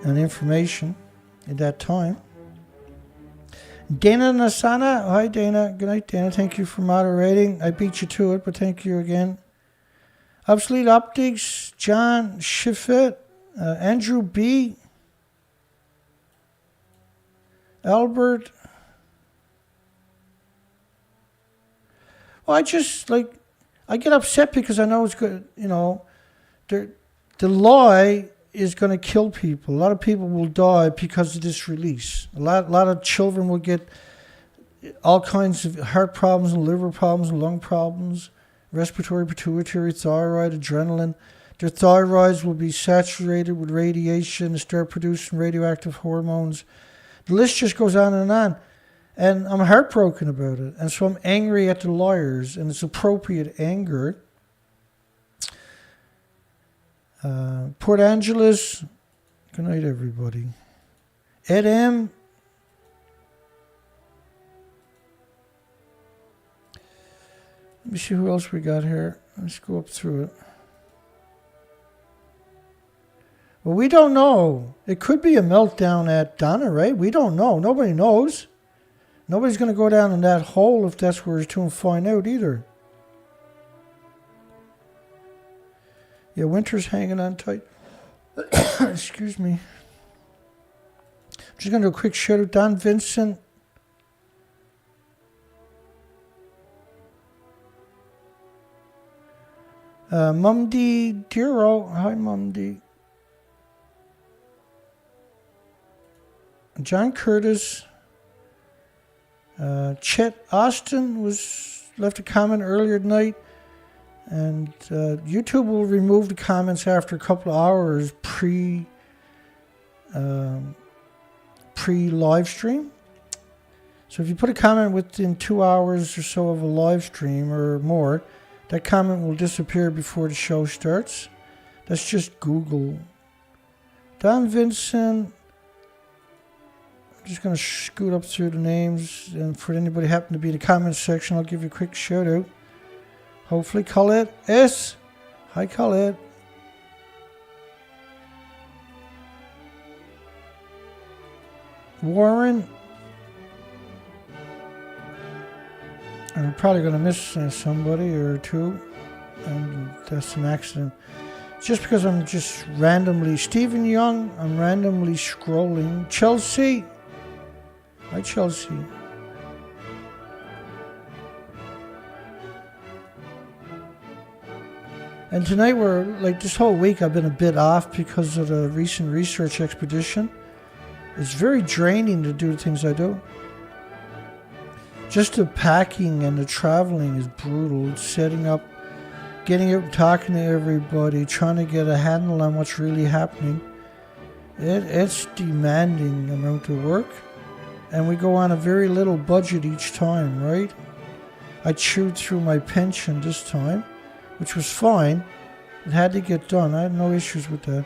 and information at that time. Dana Nasana. Hi, Dana. Good night, Dana. Thank you for moderating. I beat you to it, but thank you again. Obsolete Optics, John Schiffet, Andrew B., Albert, Well, I get upset because I know it's good. The lie is going to kill people. A lot of people will die because of this release. A lot of children will get all kinds of heart problems and liver problems and lung problems, respiratory, pituitary, thyroid, adrenaline. Their thyroids will be saturated with radiation and start producing radioactive hormones. The list just goes on and on. And I'm heartbroken about it. And so I'm angry at the lawyers, and it's appropriate anger. Port Angeles, good night, everybody. Ed M. Let me see who else we got here. Let's go up through it. Well, we don't know. It could be a meltdown at Dounreay. We don't know. Nobody knows. Nobody's going to go down in that hole if that's where it's to find out either. Yeah, winter's hanging on tight. Excuse me. Just going to do a quick shout out. Don Vincent. Mumdi Diro. Hi, Mumdi. John Curtis. Chet Austin left a comment earlier tonight, and YouTube will remove the comments after a couple of hours pre live stream. So if you put a comment within 2 hours or so of a live stream or more, that comment will disappear before the show starts. That's just Google. Don Vincent. I'm just going to scoot up through the names, and for anybody happen to be in the comments section, I'll give you a quick shout out. Hopefully Colette S. Hi, Colette. Warren. I'm probably going to miss somebody or two, and that's an accident. Just because I'm just randomly... Stephen Young, I'm randomly scrolling. Chelsea. Hi, Chelsea. And tonight this whole week I've been a bit off because of the recent research expedition. It's very draining to do the things I do. Just the packing and the traveling is brutal. It's setting up, getting out and talking to everybody, trying to get a handle on what's really happening. It's demanding amount of work. And we go on a very little budget each time, right? I chewed through my pension this time, which was fine. It had to get done. I had no issues with that.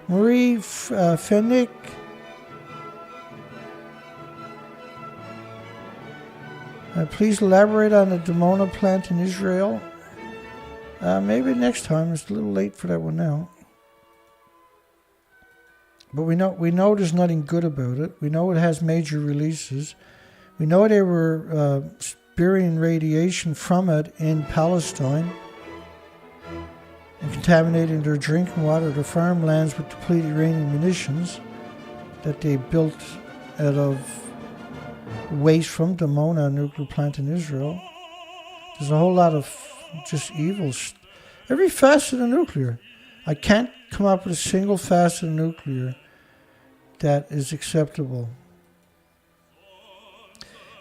Marie Fennick. Please elaborate on the Dimona plant in Israel. Maybe next time. It's a little late for that one now. But we know there's nothing good about it. We know it has major releases. We know they were burying radiation from it in Palestine and contaminating their drinking water, their farmlands with depleted uranium munitions that they built out of waste from Dimona nuclear plant in Israel. There's a whole lot of just evils. Every facet of nuclear. I can't come up with a single facet of nuclear that is acceptable.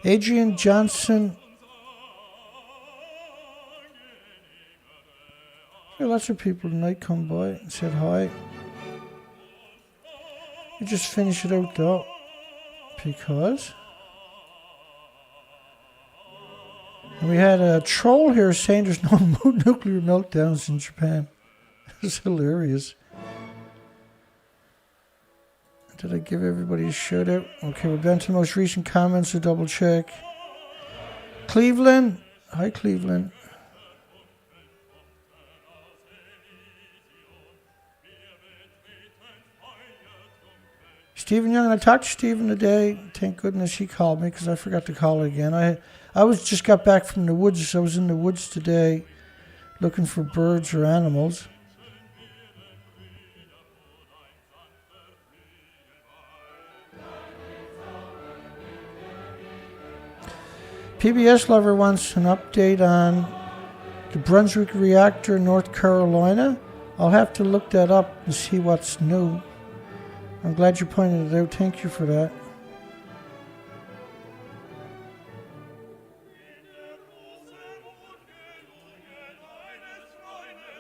Adrian Johnson. Lots of people tonight come by and said hi. We just finish it out though, because and we had a troll here saying there's no nuclear meltdowns in Japan. It's hilarious. Did I give everybody a shout out? Okay, we're down to the most recent comments to double check. Cleveland. Hi, Cleveland. Stephen Young, and I talked to Stephen today. Thank goodness he called me because I forgot to call again. I just got back from the woods. I was in the woods today looking for birds or animals. PBS Lover wants an update on the Brunswick reactor in North Carolina. I'll have to look that up and see what's new. I'm glad you pointed it out. Thank you for that.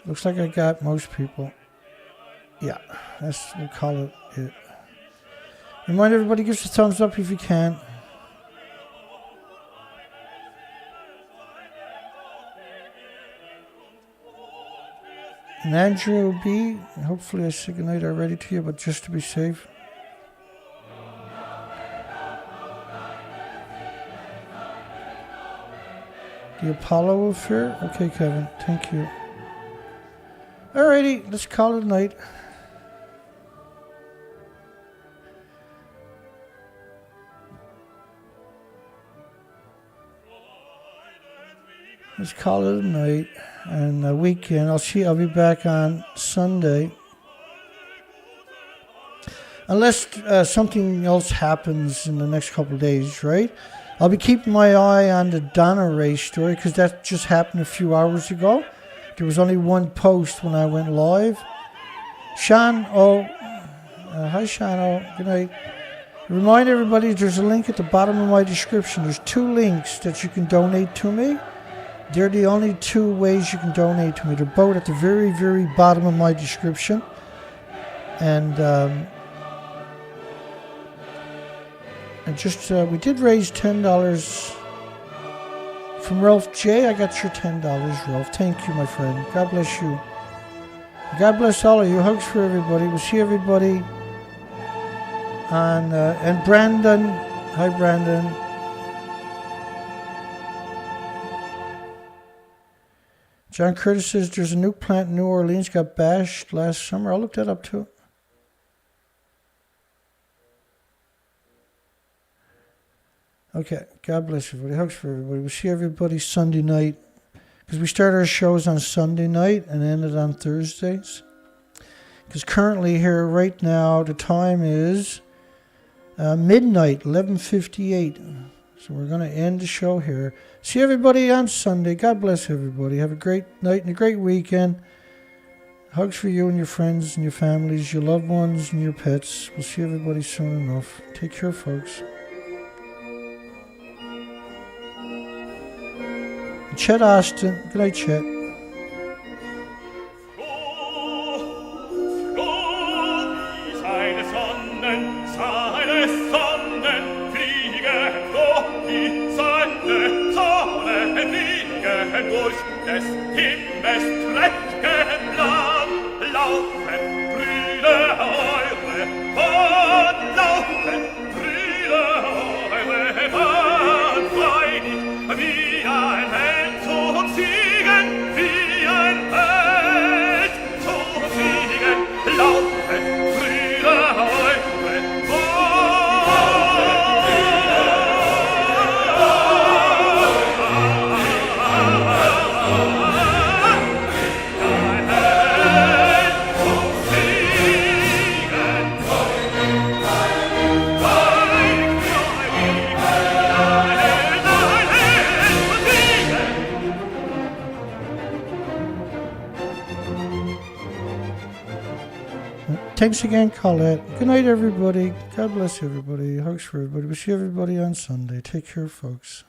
Looks like I got most people. Yeah, we'll call it it. Remind everybody, give us a thumbs up if you can. And Andrew B, hopefully I say goodnight already to you, but just to be safe. The Apollo affair? Okay, Kevin, thank you. Alrighty, let's call it a night. Let's call it a night and a weekend. I'll be back on Sunday. Unless something else happens in the next couple of days, right? I'll be keeping my eye on the Dounreay story because that just happened a few hours ago. There was only one post when I went live. Sean hi Sean good night. Remind everybody there's a link at the bottom of my description. There's 2 links that you can donate to me. They're the only 2 ways you can donate to me. They're both at the very, very bottom of my description. And we did raise $10 from Ralph J. I got your $10, Ralph. Thank you, my friend. God bless you. God bless all of you. Hugs for everybody. We'll see everybody on and Brandon. Hi, Brandon. John Curtis says there's a nuke plant in New Orleans got bashed last summer. I'll look that up too. Okay, God bless everybody. Hugs for everybody. We'll see everybody Sunday night. Because we start our shows on Sunday night and end it on Thursdays. Because currently here right now the time is midnight, 11:58. So we're going to end the show here. See everybody on Sunday. God bless everybody. Have a great night and a great weekend. Hugs for you and your friends and your families, your loved ones and your pets. We'll see everybody soon enough. Take care, folks. Chet Austin. Good night, Chet. Durch des Himmels prächtigen Land laufen Brüder eure, laufen Brüder eure, freudig wie ein Held zum Siegen, wie ein Held zum Siegen, laufen Brüder eure, Thanks again, Colette. Good night, everybody. God bless everybody. Hugs for everybody. We'll see everybody on Sunday. Take care, folks.